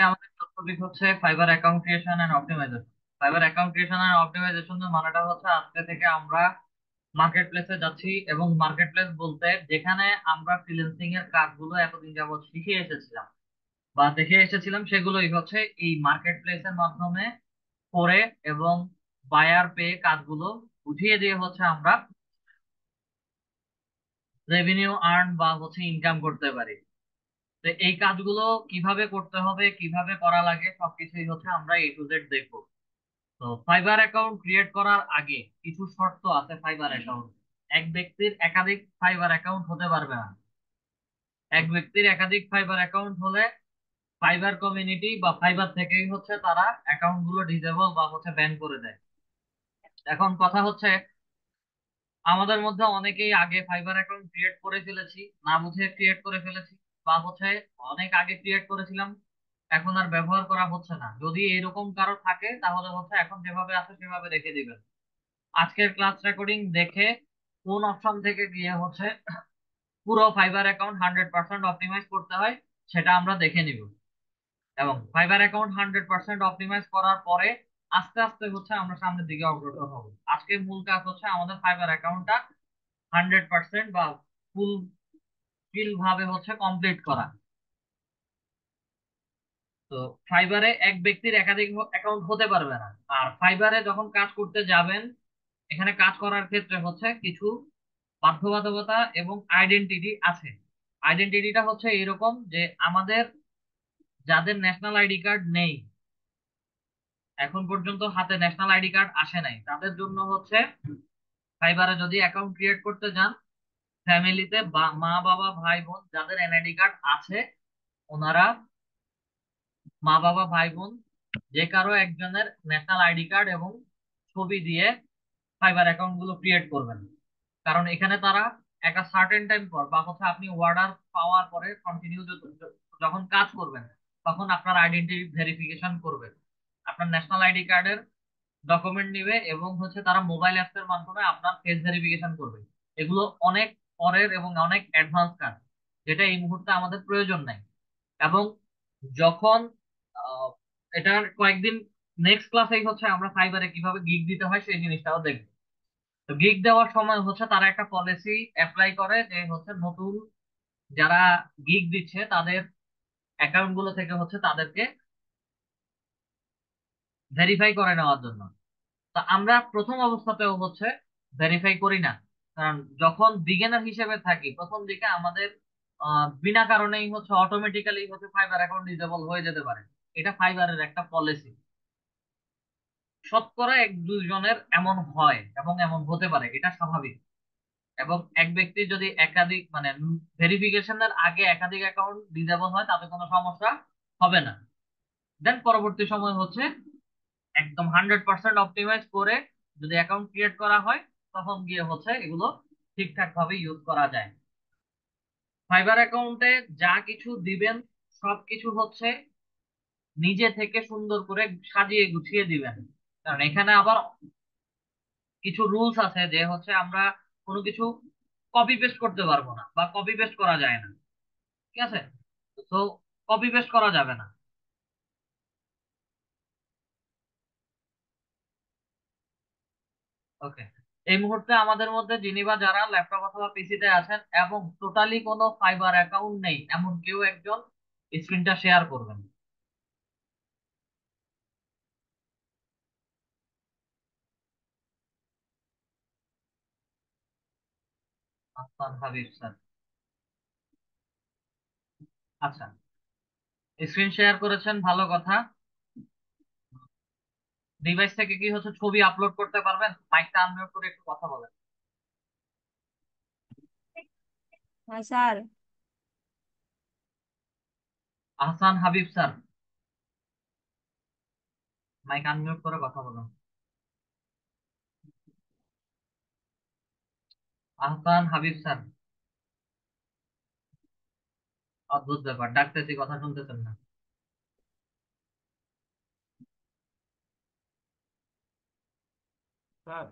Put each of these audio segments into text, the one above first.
আমাদের টপিক হচ্ছে Fiverr account creation and optimization. Fiverr account creation and optimization মানেটা হচ্ছে আজকে থেকে আমরা মার্কেট প্লেসে যাচ্ছি, এবং মার্কেট প্লেস বলতে যেখানে আমরা ফ্রিল্যান্সিং এর কাজগুলো এতদিন যাবত শিখে এসেছিলাম বা দেখে এসেছিলাম, সেগুলোই হচ্ছে এই মার্কেট প্লেসের মাধ্যমে করে এবং বায়ার পেয়ে কাজগুলো বুঝিয়ে দিয়ে হচ্ছে আমরা রেভিনিউ আর্ন বা হচ্ছে ইনকাম করতে পারি। তো এই কাজগুলো কিভাবে করতে হবে, কিভাবে করা লাগে, সবকিছুই হচ্ছে আমরা এ টু জেড দেখবো। তো ফাইবার অ্যাকাউন্ট ক্রিয়েট করার আগে কিছু শর্ত আছে ফাইবার অ্যাকাউন্ট। এক ব্যক্তির একাধিক ফাইবার অ্যাকাউন্ট হতে পারবে না। এক ব্যক্তির একাধিক ফাইবার অ্যাকাউন্ট হলে ফাইবার কমিউনিটি বা ফাইবার থেকেই হচ্ছে তারা অ্যাকাউন্ট গুলো ডিসেবল বা হচ্ছে ব্যান করে দেয়। এখন কথা হচ্ছে, আমাদের মধ্যে অনেকেই আগে ফাইবার অ্যাকাউন্ট ক্রিয়েট করে ফেলেছি, না বুঝে ক্রিয়েট করে ফেলেছি, বা হচ্ছে অনেক আগে ক্রিয়েট করেছিলাম, এখন আর ব্যবহার করা হচ্ছে না। যদি এরকম কারো থাকে তাহলে হচ্ছে এখন যেভাবে আছে সেভাবে রেখে দিবেন। আজকের ক্লাস রেকর্ডিং দেখে কোন অপশন থেকে গিয়ে হচ্ছে পুরো ফাইবার অ্যাকাউন্ট 100% অপটিমাইজ করতে হয় সেটা আমরা দেখে নিব। এবং ফাইবার অ্যাকাউন্ট 100% অপটিমাইজ করার পরে আস্তে আস্তে হচ্ছে আমরা সামনের দিকে অগ্রসর হব। আজকে মূল কাজ হচ্ছে আমাদের ফাইবার অ্যাকাউন্টটা 100% বা ফুল ফিল ভাবে হচ্ছে কমপ্লিট করা। তো ফাইবারে এক ব্যক্তির একাধিক অ্যাকাউন্ট হতে পারবে না। আর ফাইবারে যখন কাজ করতে যাবেন, এখানে কাজ করার ক্ষেত্রে হচ্ছে কিছু বাধ্যবাধকতা এবং আইডেন্টিটি আছে। আইডেন্টিটিটা হচ্ছে এরকম যে আমাদের যাদের ন্যাশনাল আইডি কার্ড নেই, এখন পর্যন্ত হাতে ন্যাশনাল আইডি কার্ড আসে নাই, তাদের জন্য হচ্ছে ফাইবারে যদি অ্যাকাউন্ট ক্রিয়েট করতে যান, ফ্যামিলিতে বা মা বাবা ভাই বোন যাদের এনআইডি কার্ড আছে, ওনারা মা বাবা ভাই বোন যে কারো একজনের ন্যাশনাল আইডি কার্ড এবং ছবি দিয়ে ফাইবার অ্যাকাউন্ট গুলো ক্রিয়েট করবেন। কারণ এখানে তারা একটা সার্টেন টাইম পর বা হচ্ছে আপনি অর্ডার পাওয়ার পরে কন্টিনিউ যখন কাজ করবেন, তখন আপনার আইডেন্টি ভেরিফিকেশন করবে, আপনার ন্যাশনাল আইডি কার্ডের ডকুমেন্ট নিবে এবং হচ্ছে তারা মোবাইল অ্যাপস এর মাধ্যমে আপনার ফেস ভেরিফিকেশন করবে। এগুলো অনেক পরের এবং অনেক অ্যাডভান্স কাজ, যেটা এই মুহূর্তে আমাদের প্রয়োজন নাই। এবং যখন আহ, এটার কয়েকদিন নেক্সট ক্লাসেই হচ্ছে আমরা ফাইবারে কিভাবে গিগ দিতে হয় সেই জিনিসটাও দেখবো। তো গিগ দেওয়ার সময় হচ্ছে তারা একটা পলিসি অ্যাপ্লাই করে যে হচ্ছে নতুন যারা গিগ দিচ্ছে তাদের অ্যাকাউন্ট গুলো থেকে হচ্ছে তাদেরকে ভেরিফাই করে নেওয়ার জন্য। তা আমরা প্রথম অবস্থাতেও হচ্ছে ভেরিফাই করি না, কারণ যখন বিগিনার হিসেবে থাকি প্রথম দিকে আমাদের বিনা কারণেই হচ্ছে অটোমেটিক্যালি হচ্ছে ফাইবার অ্যাকাউন্ট ডিসেবল হয়ে যেতে পারে। এটা ফাইবারের একটা পলিসি। শতকরা এক দুইজনের এমন হয় এবং এমন হতে পারে, এটা স্বাভাবিক। এবং এক ব্যক্তি যদি একাধিক মানে ভেরিফিকেশনের আগে একাধিক অ্যাকাউন্ট ডিসেবল হয় তাতে কোনো সমস্যা হবে না। দেন পরবর্তী সময় হচ্ছে একদম 100% অপটিমাইজ করে যদি অ্যাকাউন্ট ক্রিয়েট করা হয়, তখন গিয়ে হচ্ছে এগুলো ঠিকঠাক ভাবে ইউজ করা যায়। ফাইবার অ্যাকাউন্টে যা কিছু দিবেন সবকিছু হচ্ছে নিজে থেকে সুন্দর করে সাজিয়ে গুছিয়ে দিবেন। কারণ এখানে আবার কিছু রুলস আছে যে হচ্ছে আমরা কোনো কিছু কপি পেস্ট করতে পারবো না বা কপি পেস্ট করা যায় না। ঠিক আছে? তো কপি পেস্ট করা যাবে না। ওকে। এই মুহূর্তে আমাদের মধ্যে যিনি বা যারা ল্যাপটপ অথবা পিসিতে আছেন এবং টোটালি কোনো ফাইবার অ্যাকাউন্ট নেই এমন কেউ একজন স্ক্রিনটা শেয়ার করবেন। আহসান হাবিব স্যার। আচ্ছা, স্ক্রিন শেয়ার করেছেন, ভালো কথা। ডিভাইস থেকে কি হচ্ছে ছবি আপলোড করতে পারবেন? মাইকটা আনমিউট করে একটু কথা বলেন। হ্যাঁ sir. Ahsan Habib sir, mic unmute করে কথা বলুন। আহসান হাবিব স্যার। অদ্ভুত ব্যাপার, ডাকতেছি কথা শুনতেছেন না। স্যার,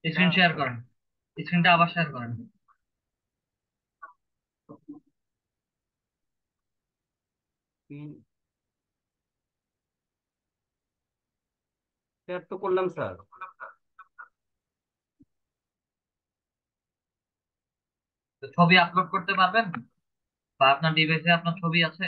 স্ক্রিন স্যার, শেয়ার করেন, স্ক্রিনটা আবার শেয়ার করেন। শেয়ার তো করলাম স্যার। তো ছবি আপলোড করতে পারবেন, বা আপনার ডিভাইসে আপনার ছবি আছে?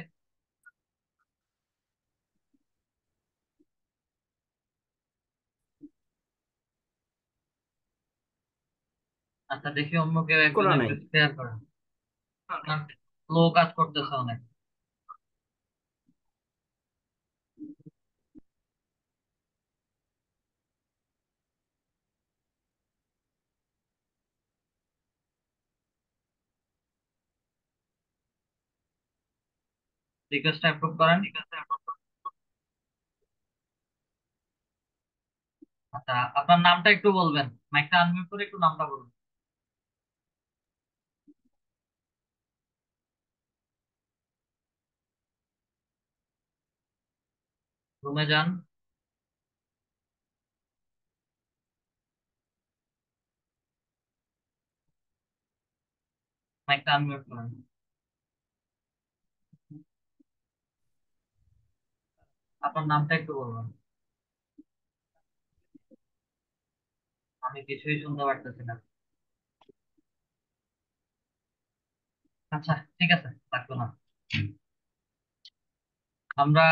আচ্ছা, দেখি অন্য কেউ একজন করা একটু নাই। শেয়ার করেন। আপনার স্লো কাজ করতেছে অনেক। রিকোয়েস্ট অ্যাপ্রুভ করেন। আচ্ছা, আপনার নামটা একটু বলবেন, মাইকটা আনমিউট করে একটু নামটা বলুন। রুমে যান, মাইকটা আনমিউট করেন। আপনার নামটা একটু বলবেন। আমি কিছুই শুনতে পারতেছি না। আচ্ছা, ঠিক আছে, থাকতো না। আমরা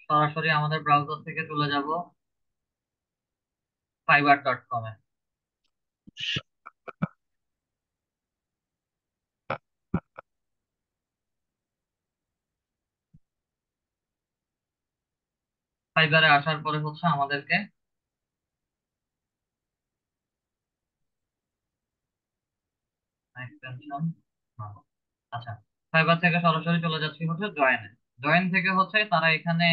সরাসরি আমাদের ব্রাউজার থেকে চলে যাব fiverr.com এ। ফাইবারে আসার পরে হচ্ছে আমাদেরকে এক্সটেনশন, আচ্ছা, ফাইবার থেকে সরাসরি চলে যাচ্ছি হচ্ছে জয়েনে। জয়েন থেকে হচ্ছে তারা এখানে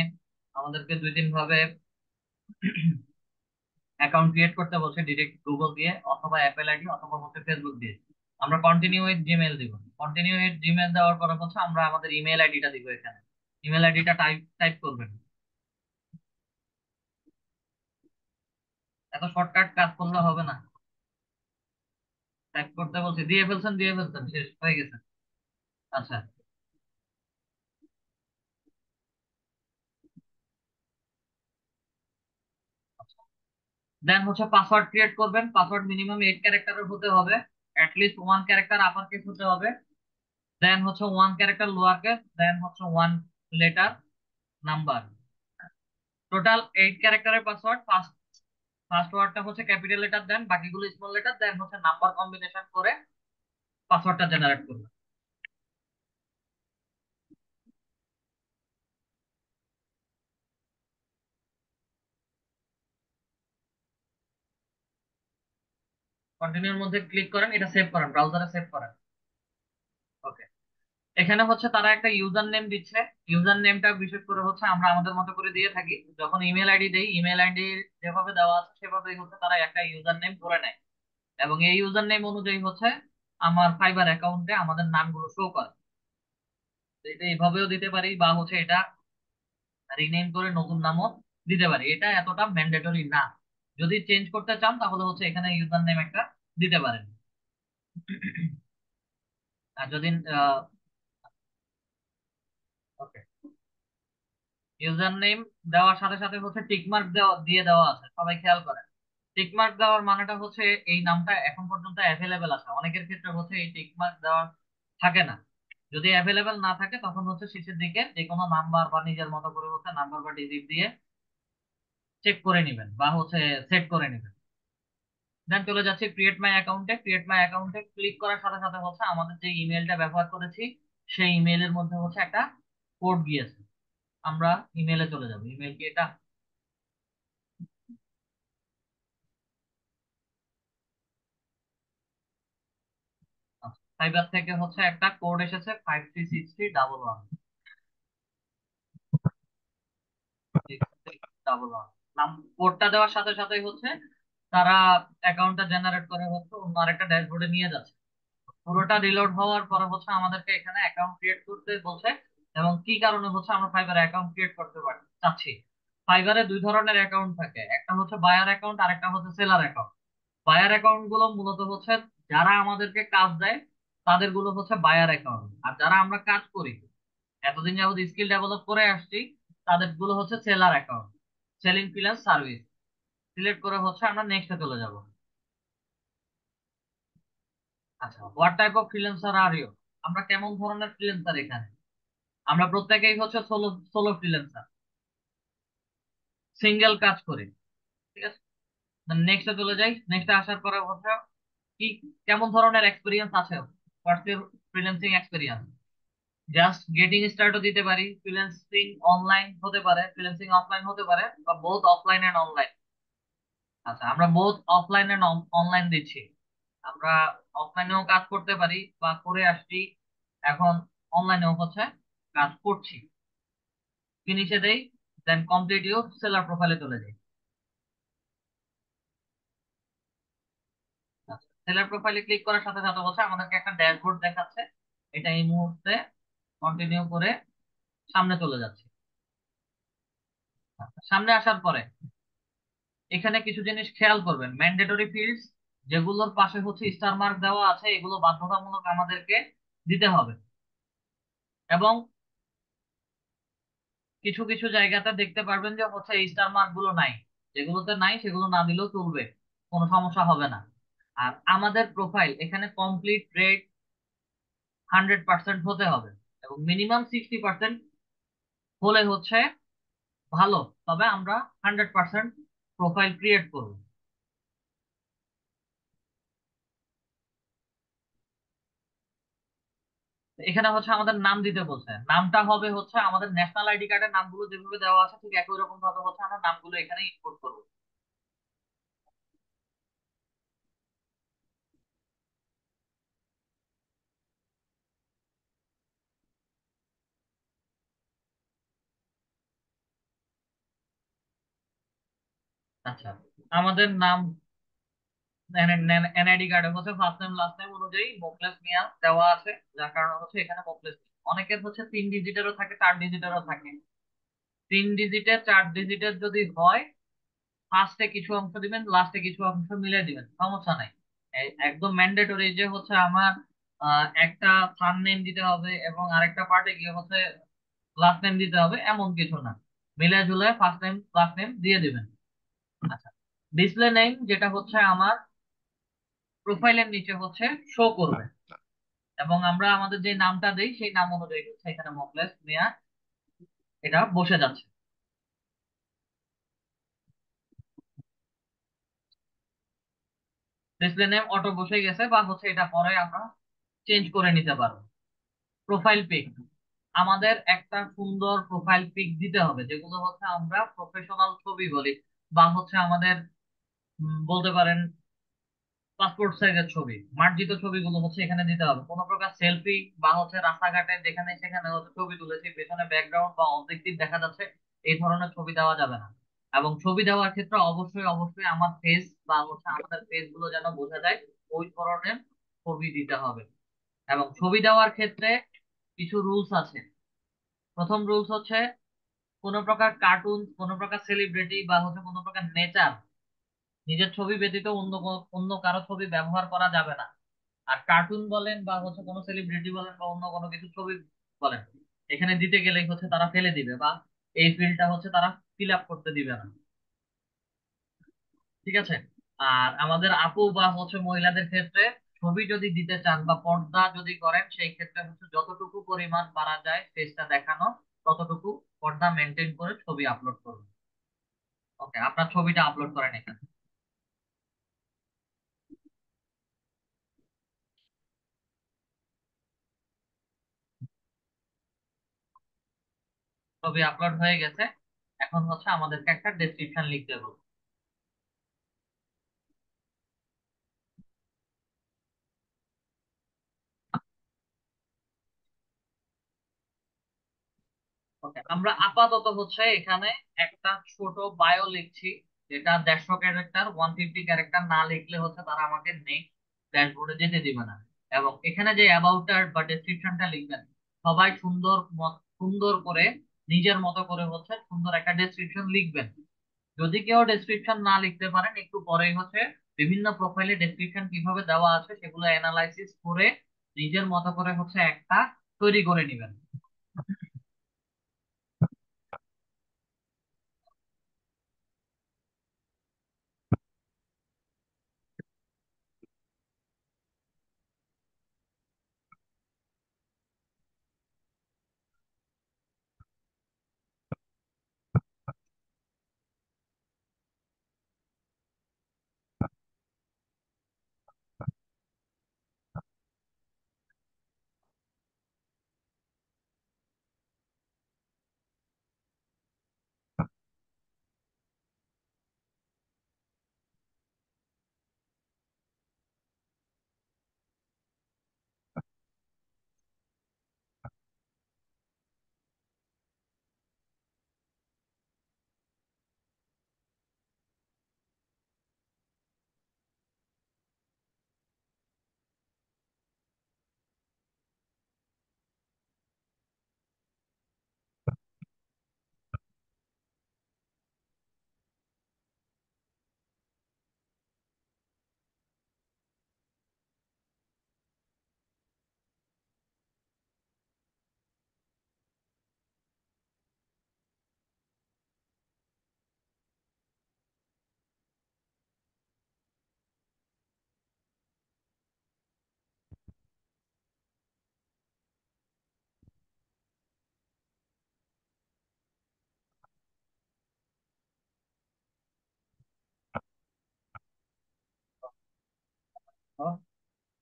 আমাদেরকে দুই তিন ভাবে অ্যাকাউন্ট ক্রিয়েট করতে বলছে, ডিরেক্ট গুগল দিয়ে অথবা অ্যাপেল আইডি অথবা হচ্ছে ফেসবুক দিয়ে। আমরা কন্টিনিউ উইথ জিমেল দিব। কন্টিনিউ উইথ জিমেল দেওয়ার পরে হচ্ছে আমরা আমাদের ইমেল আইডিটা দিব এখানে। ইমেল আইডিটা টাইপ টাইপ করবেন। এত শর্টকাট কাজ করলে হবে না। টাইপ করতে বলছি, দিয়ে ফেলছেন, শেষ হয়ে গেছে। আচ্ছা, দেন হচ্ছে পাসওয়ার্ড ক্রিয়েট করবেন। পাসওয়ার্ড মিনিমাম 8 ক্যারেক্টারের হতে হবে। লিস্ট 1 ক্যারেক্টার আপার কেস হতে হবে। দেন হচ্ছে 1 ক্যারেক্টার লোয়ার কেস, দেন হচ্ছে 1 লেটার নাম্বার। টোটাল 8 ক্যারেক্টারের পাসওয়ার্ড। ফার্স্ট ফার্স্ট ওয়ার্ডটা হচ্ছে ক্যাপিটাল লেটার, দেন বাকিগুলো স্মল লেটার, দেন হচ্ছে নাম্বার কম্বিনেশন করে পাসওয়ার্ডটা জেনারেট করবে। কন্টিনিউর মধ্যে ক্লিক করেন, এটা সেভ করেন, ব্রাউজারে সেভ করেন। ওকে, এখানে হচ্ছে তারা একটা ইউজার নেম দিচ্ছে। ইউজার নেমটা বিশেষ করে হচ্ছে আমরা আমাদের মতো করে দিয়ে থাকি। যখন ইমেল আইডি দেই, ইমেল আইডি যেভাবে দেওয়া আছে সেভাবেই হচ্ছে তারা একটা ইউজার নেম করে নেয়, এবং এই ইউজার নেম অনুযায়ী হচ্ছে আমার ফাইবার অ্যাকাউন্টে আমাদের নামগুলো শো করে। তো এটা এইভাবেও দিতে পারি, বা হচ্ছে এটা রিনেম করে নতুন নামও দিতে পারি। এটা এতটা ম্যান্ডেটরি না। যদি চেঞ্জ করতে চান তাহলে হচ্ছে এখানে ইউজার নেম একটা দিতে পারেন। আর যদি ওকে, ইউজার নেম দেওয়ার সাথে সাথে হচ্ছে টিকমার্ক দেওয়া দিয়ে দেওয়া আছে, সবাই খেয়াল করেন। টিকমার্ক দেওয়ার মানেটা হচ্ছে এই নামটা এখন পর্যন্ত অ্যাভেলেবেল আছে। অনেকের ক্ষেত্রে হচ্ছে এই টিকমার্ক দেওয়া থাকে না। যদি অ্যাভেলেবেল না থাকে তখন হচ্ছে শেষের দিকে যে কোনো নাম্বার বা নিজের মতো করে হচ্ছে নাম্বার বা ডিজিট দিয়ে চেক করে নেবেন বা হচ্ছে সেট করে নেবেন। দেন চলে যাচ্ছে ক্রিয়েট মাই অ্যাকাউন্টে। ক্রিয়েট মাই অ্যাকাউন্টে ক্লিক করার সাথে সাথে হচ্ছে আমাদের যে ইমেলটা ব্যবহার করেছি সেই ইমেলের মধ্যে হচ্ছে একটা কোড গিয়েছে। আমরা ইমেলে চলে যাবো। ইমেল কি এটা? সাইবার থেকে হচ্ছে একটা কোড এসেছে, 536311। নাম কোডটা দেওয়ার সাথে সাথে হচ্ছে তারা অ্যাকাউন্টটা জেনারেট করে হচ্ছে অন্য আরেকটা ড্যাশবোর্ডে নিয়ে যাচ্ছে। পুরোটা রিলোড হওয়ার পরে হচ্ছে আমাদেরকে এখানে অ্যাকাউন্ট ক্রিয়েট করতে বলছে, এবং কি কারণে হচ্ছে আমরা ফাইবারে অ্যাকাউন্ট ক্রিয়েট করতে চাচ্ছি। ফাইবারে দুই ধরনের অ্যাকাউন্ট থাকে, একটা হচ্ছে বায়ার অ্যাকাউন্ট আর একটা হচ্ছে সেলার অ্যাকাউন্ট। বায়ার অ্যাকাউন্ট গুলো মূলত হচ্ছে যারা আমাদেরকে কাজ দেয় তাদের গুলো হচ্ছে বায়ার অ্যাকাউন্ট, আর যারা আমরা কাজ করি এতদিন যাবত স্কিল ডেভেলপ করে আসছি, তাদের গুলো হচ্ছে seller account, selling freelance service. Select করে হচ্ছে আমরা নেক্সটে চলে যাব। আচ্ছা, what type of freelancer are you? আমরা কেমন ধরনের ফ্রিল্যান্সার এখানে? আমরা প্রত্যেকেই হচ্ছে সোলো সোলো ফ্রিল্যান্সার, সিঙ্গেল কাজ করি। ঠিক আছে, নেক্সটে চলে যাই। নেক্সটে আসার পরে হচ্ছে কি, কেমন ধরনের এক্সপিরিয়েন্স আছে, what's your freelancing experience? Just getting স্টার্টও দিতে পারি, ফ্রিল্যান্সিং অনলাইন হতে পারে, ফ্রিল্যান্সিং অফলাইন হতে পারে, বা বোথ অফলাইন এন্ড অনলাইন। আচ্ছা, আমরা বোথ অফলাইন এন্ড অনলাইন দিচ্ছি। আমরা অফলাইনেও কাজ করতে পারি বা করে আসছি, এখন অনলাইনেও হচ্ছে কাজ করছি। ফিনিশে দেই, দেন কমপ্লিট ইউর সেলার প্রোফাইলে চলে যাই। আচ্ছা, সেলার প্রোফাইলে ক্লিক করার সাথে সাথে হচ্ছে আমাদেরকে একটা ড্যাশবোর্ড দেখাচ্ছে। এটা এই মুহূর্তে কন্টিনিউ করে সামনে চলে যাচ্ছে। আচ্ছা, সামনে আসার পরে এখানে কিছু জিনিস খেয়াল করবেন। ম্যান্ডেটরি ফিল্ডস যেগুলোর পাশে হচ্ছে স্টার মার্ক দেওয়া আছে, এগুলো বাধ্যতামূলক আমাদেরকে দিতে হবে। এবং কিছু কিছু জায়গাতে দেখতে পারবেন যে হচ্ছে এই স্টার মার্ক গুলো নাই। যেগুলোতে নাই সেগুলো না দিলেও চলবে, কোনো সমস্যা হবে না। আর আমাদের প্রোফাইল এখানে কমপ্লিট রেট 100% হতে হবে, এবং মিনিমাম 60% হলে হচ্ছে ভালো। তবে আমরা 100% প্রোফাইল ক্রিয়েট করব। এখানে হচ্ছে আমাদের নাম দিতে বলছে, নামটা হবে হচ্ছে আমাদের ন্যাশনাল আইডি কার্ডের নামগুলো যেভাবে দেওয়া আছে ঠিক একই রকম ভাবে হচ্ছে আমরা নামগুলো এখানে ইনপুট করবো। আচ্ছা, আমাদের নাম এনআইডি কার্ডে হচ্ছে ফার্স্ট নেম লাস্ট নেম অনুযায়ী মোকলেস মিয়া দেওয়া আছে, যার কারণে হচ্ছে এখানে মোকলেস। অনেকের হচ্ছে 3 ডিজিটেরও থাকে, 4 ডিজিটেরও থাকে। 3 ডিজিটের 4 ডিজিটের যদি হয়, ফার্স্টে কিছু অংশ দিবেন, লাস্টে কিছু অংশ মিলে দিবেন, সমস্যা নাই। একদম ম্যান্ডেটরি যে হচ্ছে আমার একটা ফার্স্ট নেম দিতে হবে এবং আরেকটা পার্টে গিয়ে হচ্ছে লাস্ট নেম দিতে হবে, এমন কিছু না। মিলে ঝুলে ফার্স্ট নেম লাস্ট নেম দিয়ে দিবেন। আচ্ছা, ডিসপ্লে নেম যেটা হচ্ছে আমার প্রোফাইলের নিচে হচ্ছে শো করবে, এবং আমরা আমাদের যে নামটা দেই সেই নাম অনুযায়ী হচ্ছে এখানে মোকলেস মিয়া এটা বসে যাচ্ছে। ডিসপ্লে নেম অটো বসে গেছে, বা হচ্ছে এটা পরে আমরা চেঞ্জ করে নিতে পারবো। প্রোফাইল পিক, আমাদের একটা সুন্দর প্রোফাইল পিক দিতে হবে, যেগুলো হচ্ছে আমরা প্রফেশনাল ছবি বলি, বা হচ্ছে আমাদের বলতে পারেন পাসপোর্ট সাইজের ছবি, মার্জিত ছবিগুলো হচ্ছে এখানে দিতে হবে। কোনো প্রকার সেলফি বা হচ্ছে রাস্তাঘাটে যেখানে সেখানে হচ্ছে ছবি তুলেছি, পেছনে ব্যাকগ্রাউন্ড বা অবজেক্টিভ দেখা যাচ্ছে, এই ধরনের ছবি দেওয়া যাবে না। এবং ছবি দেওয়ার ক্ষেত্রে অবশ্যই অবশ্যই আমার ফেস বা হচ্ছে আমাদের ফেস গুলো যেন বোঝা যায়, ওই ধরনের ছবি দিতে হবে। এবং ছবি দেওয়ার ক্ষেত্রে কিছু রুলস আছে। প্রথম রুলস হচ্ছে কোনো প্রকার কার্টুন, কোনো প্রকার সেলিব্রিটি বা হচ্ছে কোনো প্রকার নেচার, নিজের ছবি ব্যতীত অন্য কারো ছবি ব্যবহার করা যাবে না। আর কার্টুন বলেন বা হচ্ছে কোনো সেলিব্রিটি বলেন বা অন্য কোনো কিছু ছবি বলেন, এখানে দিতে গেলেই হচ্ছে তারা ফেলে দিবে, বা এই ফিল্ডটা হচ্ছে তারা ফিল আপ করতে দিবে না। ঠিক আছে। আর আমাদের আপু বা হচ্ছে মহিলাদের ক্ষেত্রে ছবি যদি দিতে চান বা পর্দা যদি করেন, সেই ক্ষেত্রে হচ্ছে যতটুকু পরিমাণ পারা যায় ফেসটা দেখানো, ততটুকু পর্দা মেনটেন করে ছবি আপলোড করুন। ওকে, আপনার ছবিটা আপলোড করেন এখানে। ছবি আপলোড হয়ে গেছে, এখন হচ্ছে আমাদেরকে একটা ডেসক্রিপশন লিখতে হবে। ওকে, আমরা আপাতত হচ্ছে এখানে একটা ছোট বায়ো লিখছি, যেটা 150 ক্যারেক্টার, 150 ক্যারেক্টার না লিখলে হচ্ছে তারা আমাকে নেক্সট ড্যাশবোর্ডে যেতে দিবে না। এবং এখানে যে অ্যাবাউটার বা ডেসক্রিপশনটা লিখবেন, সবাই সুন্দর করে নিজের মতো করে হচ্ছে সুন্দর একটা ডেসক্রিপশন লিখবেন। যদি কেউ ডেসক্রিপশন না লিখতে পারেন, একটু পরেই হচ্ছে বিভিন্ন প্রোফাইলে ডেসক্রিপশন কিভাবে দেওয়া আছে সেগুলো অ্যানালাইসিস করে নিজের মতো করে হচ্ছে একটা তৈরি করে নেবেন।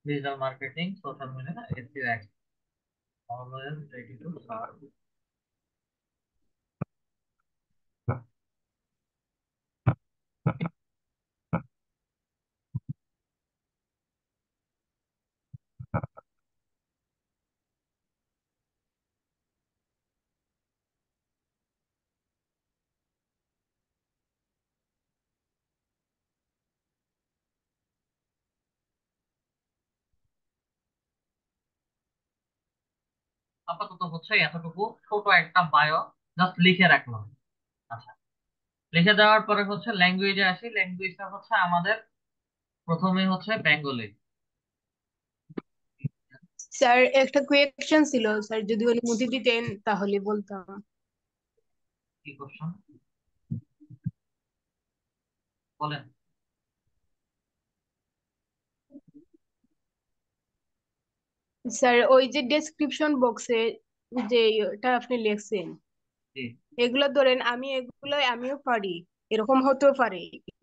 Digital marketing, social media, SEO act, always ready to serve. আপাতত হচ্ছে এতটুকু ছোট একটা বায়ো জাস্ট লিখে রাখলাম। আচ্ছা, লিখে দেওয়ার পরে হচ্ছে ল্যাঙ্গুয়েজে আসি। ল্যাঙ্গুয়েজটা হচ্ছে আমাদের প্রথমে হচ্ছে বেঙ্গলি। স্যার একটা কোয়েকশন ছিল স্যার, যদি অনুমতি দিতেন তাহলে বলতাম। কি কোশ্চেন বলেন? স্যার ওই যে ডেসক্রিপশন বক্সে যে এটা আপনি লিখছেন, জি, এগুলো ধরেন আমিও পারি, এরকম হতেও পারে।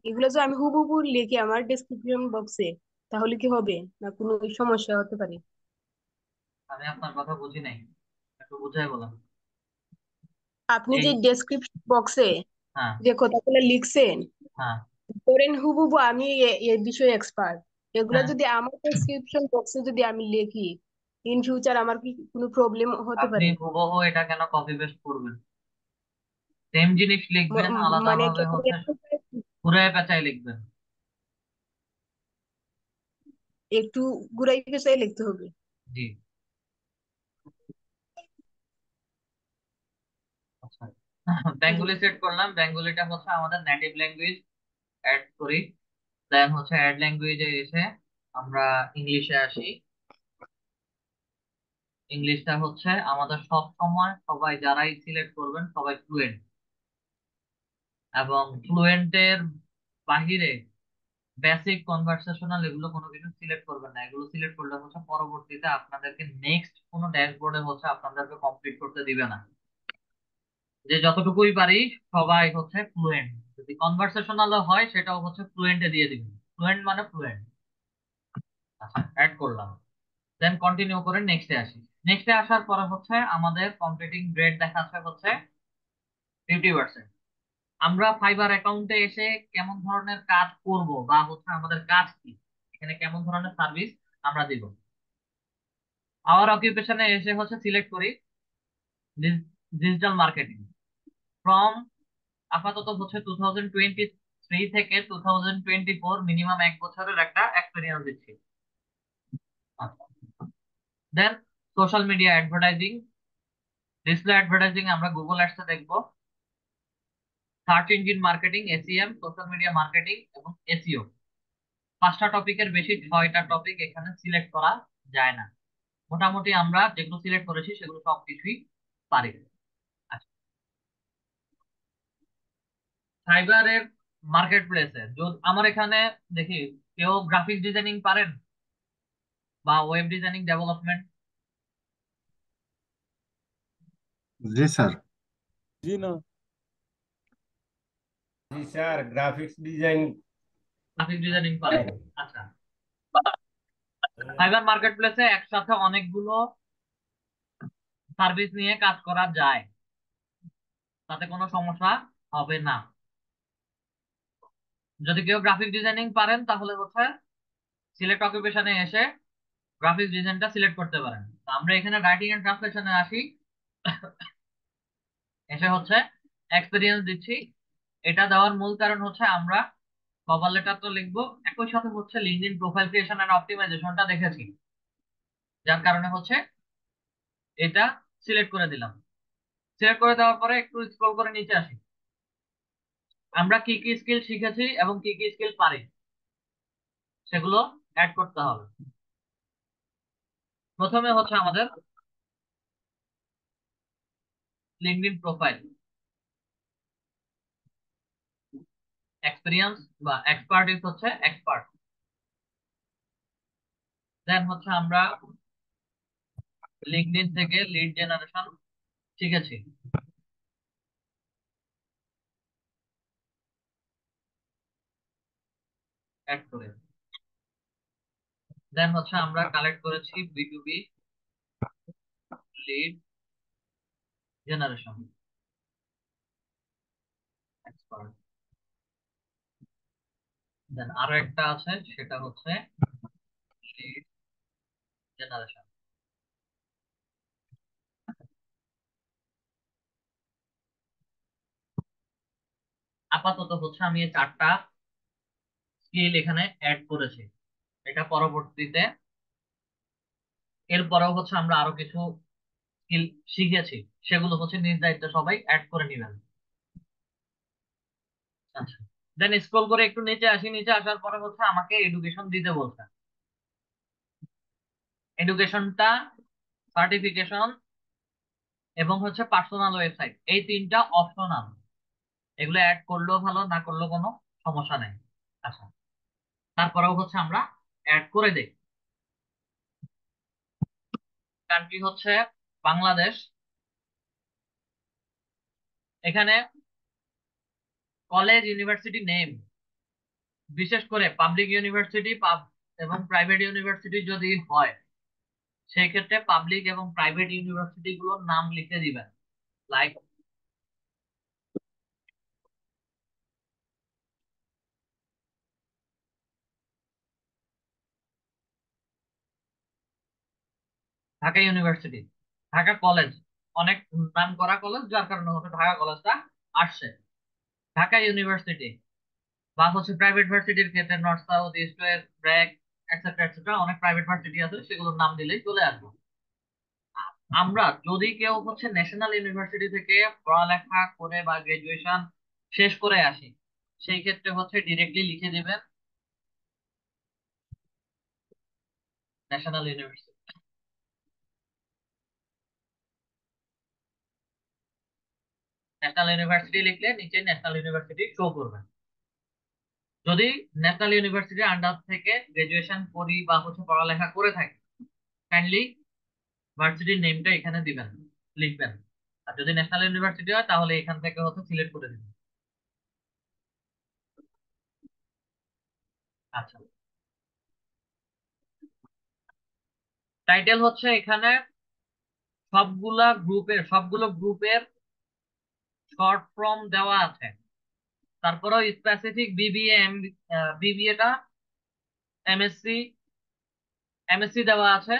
এগুলো যে আমি হুবহু লিখি আমার ডেসক্রিপশন বক্সে, তাহলে কি হবে না কোনো সমস্যা হতে পারে? আমি আপনার কথা বুঝি নাই, একটু বুঝাই বলেন। আপনি এই, যে ডেসক্রিপশন বক্সে হ্যাঁ, যে কথাগুলো লিখছেন, হ্যাঁ, ধরেন হুবহু আমি এ বিষয়ে এক্সপার্ট, এগুলো হ্যাঁ, যদি আমার ডেসক্রিপশন বক্সে যদি আমি লিখি, ইন ফিউচার আমার কি কোনো প্রবলেম হতে আপনি পারে? হুবহু এটা কেন কপি পেস্ট করবেন? সেম জিনিস লিখবেন, মানে আলাদাভাবে হচ্ছে ঘুরে পেঁচায় লিখবেন। একটু ঘুরাই পেঁচাই লিখতে হবে? জি, আচ্ছা। জি। বেঙ্গলি সেট করলাম, বেঙ্গলিটা হচ্ছে আমাদের নেটিভ ল্যাঙ্গুয়েজ। অ্যাড করি। দেন হচ্ছে অ্যাড ল্যাঙ্গুয়েজে এসে আমরা ইংলিশে আসি। ইংলিশটা হচ্ছে আমাদের সব সময় সবাই যারাই সিলেক্ট করবেন সবাই ফ্লুয়েন্ট, এবং ফ্লুয়েন্টের বাহিরে বেসিক কনভারসেশনাল এগুলো কোনো কিছু সিলেক্ট করবেন না। এগুলো সিলেক্ট করলে হচ্ছে পরবর্তীতে আপনাদেরকে নেক্সট কোনো ড্যাশবোর্ডে হচ্ছে আপনাদেরকে কমপ্লিট করতে দিবে না। যে যতটুকুই পারি সবাই হচ্ছে ফ্লুয়েন্ট, যদি কনভারসেশনাল হয় সেটাও হচ্ছে ফ্লুয়েন্টে দিয়ে দিবেন। ফ্লুয়েন্ট মানে ফ্লুয়েন্ট। আচ্ছা, অ্যাড করলাম। দেন কন্টিনিউ করে নেক্সটে আসি। নেক্সটে আসার পরে হচ্ছে আমাদের কমপ্লিটিং গ্রেড দেখাচ্ছে হচ্ছে 50%। আমরা ফাইবার অ্যাকাউন্টে এসে কেমন ধরনের কাজ করব বা হচ্ছে আমাদের কাজ কি, এখানে কেমন ধরনের সার্ভিস আমরা দিব। আওয়ার অকুপেশনে এসে হচ্ছে সিলেক্ট করি ডিজিটাল মার্কেটিং। ফ্রম আপাতত হচ্ছে 2023 থেকে 2024, মিনিমাম 1 বছরের একটা এক্সপিরিয়েন্স দিচ্ছি। Then social media advertising, display advertising আমরা গুগল অ্যাডসে দেখবো। Search engine marketing, SEM, social media marketing এবং এসইও। 5টা টপিকের বেশি 6টা টপিক এখানে সিলেক্ট করা যায় না। মোটামুটি আমরা যেগুলো সিলেক্ট করেছি সেগুলো সবকিছুই পারি। আচ্ছা, ফাইবারের মার্কেট প্লেসে আমার এখানে দেখি কেউ গ্রাফিক্স ডিজাইনিং পারেন বা ওয়েব ডিজাইনিং ডেভেলপমেন্ট? জি স্যার। জি না। জি sir, graphics design. Graphics designing পারেন? আচ্ছা, ফাইবার মার্কেট প্লেসে একসাথে অনেকগুলো সার্ভিস নিয়ে কাজ করা যায়, তাতে কোনো সমস্যা হবে না। যদি কেউ গ্রাফিক ডিজাইনিং পারেন তাহলে হচ্ছে সিলেক্ট অকুপেশনে এসে গ্রাফিক্স ডিজাইনটা সিলেক্ট করতে পারেন। তো আমরা এখানে রাইটিং এন্ড ট্রান্সলেশনে আসি। এসে হচ্ছে এক্সপিরিয়েন্স দিচ্ছি। এটা দেওয়ার মূল কারণ হচ্ছে আমরা কভার লেটার তো লিখবো, একই সাথে হচ্ছে লিঙ্কডইন প্রোফাইল ক্রিয়েশন এন্ড অপটিমাইজেশনটা দেখেছি, যার কারণে হচ্ছে এটা সিলেক্ট করে দিলাম। সিলেক্ট করে দেওয়ার পরে একটু স্ক্রল করে নিচে আসি। আমরা কি কি স্কিল শিখেছি এবং কি কি স্কিল পারি সেগুলো অ্যাড করতে হবে। প্রথমে হচ্ছে আমাদের লিঙ্কডইন প্রোফাইল, এক্সপিরিয়েন্স বা এক্সপার্টিস হচ্ছে এক্সপার্ট। দেন হচ্ছে আমরা লিঙ্কডইন থেকে লিড জেনারেশন শিখেছি। অ্যাড করে দেন হচ্ছে আমরা কালেক্ট করেছি B2B লিড জেনারেশন এক্সপার্ট। দেন আরো একটা আছে, সেটা হচ্ছে লিড জেনারেশন। আপাতত হচ্ছে আমি এই 4টা স্কিল এখানে অ্যাড করেছি। এটা পরবর্তীতে এরপরেও হচ্ছে আমরা আরো কিছু স্কিল শিখেছি, সেগুলো হচ্ছে নিজ দায়িত্বে সবাই অ্যাড করে নিবেন। আচ্ছা, দেন স্ক্রল করে একটু নিচে আসি। নিচে আসার পরে হচ্ছে আমাকে এডুকেশন দিতে বলছে। এডুকেশনটা সার্টিফিকেশন এবং হচ্ছে পার্সোনাল ওয়েবসাইট, এই 3টা অপশনাল। এগুলো অ্যাড করলেও ভালো, না করলেও কোনো সমস্যা নেই। আচ্ছা, তারপরেও হচ্ছে আমরা অ্যাড করে দেই। কান্ট্রি হচ্ছে বাংলাদেশ। এখানে কলেজ ইউনিভার্সিটি নেম, বিশেষ করে পাবলিক ইউনিভার্সিটি এবং প্রাইভেট ইউনিভার্সিটি যদি হয়, সেই ক্ষেত্রে পাবলিক এবং প্রাইভেট ইউনিভার্সিটি গুলোর নাম লিখে দিবেন। Like Dhaka university, Dhaka college, অনেক নাম করা কলেজ, যার কারণে হচ্ছে ঢাকা কলেজটা আসছে। ঢাকা ইউনিভার্সিটি বা হচ্ছে প্রাইভেট ভার্সিটির ক্ষেত্রে north south east West BRAC etcetera etcetera, অনেক প্রাইভেট ভার্সিটি আছে, সেগুলোর নাম দিলেই চলে আসবে। আমরা যদি কেউ হচ্ছে ন্যাশনাল ইউনিভার্সিটি থেকে পড়ালেখা করে বা গ্রাজুয়েশন শেষ করে আসি, সেই ক্ষেত্রে হচ্ছে ডিরেক্টলি লিখে দিবেন ন্যাশনাল ইউনিভার্সিটি। ন্যাশনাল ইউনিভার্সিটি লিখলে নিচে ন্যাশনাল ইউনিভার্সিটি শো করবে। যদি ন্যাশনাল ইউনিভার্সিটির আন্ডার থেকে গ্রাজুয়েশন করি বা হচ্ছে পড়ালেখা করে থাকি, কাইন্ডলি ভার্সিটির নেমটা এখানে দিবেন, লিখবেন। আর যদি ন্যাশনাল ইউনিভার্সিটি হয় তাহলে এখান থেকে হচ্ছে সিলেক্ট করে দিবেন। আচ্ছা, টাইটেল হচ্ছে এখানে সবগুলো গ্রুপের শর্ট ফর্ম দেওয়া আছে। তারপরেও স্পেসিফিক বিবিএ, বিবিএটা এমএসসি, এমএসসি দেওয়া আছে,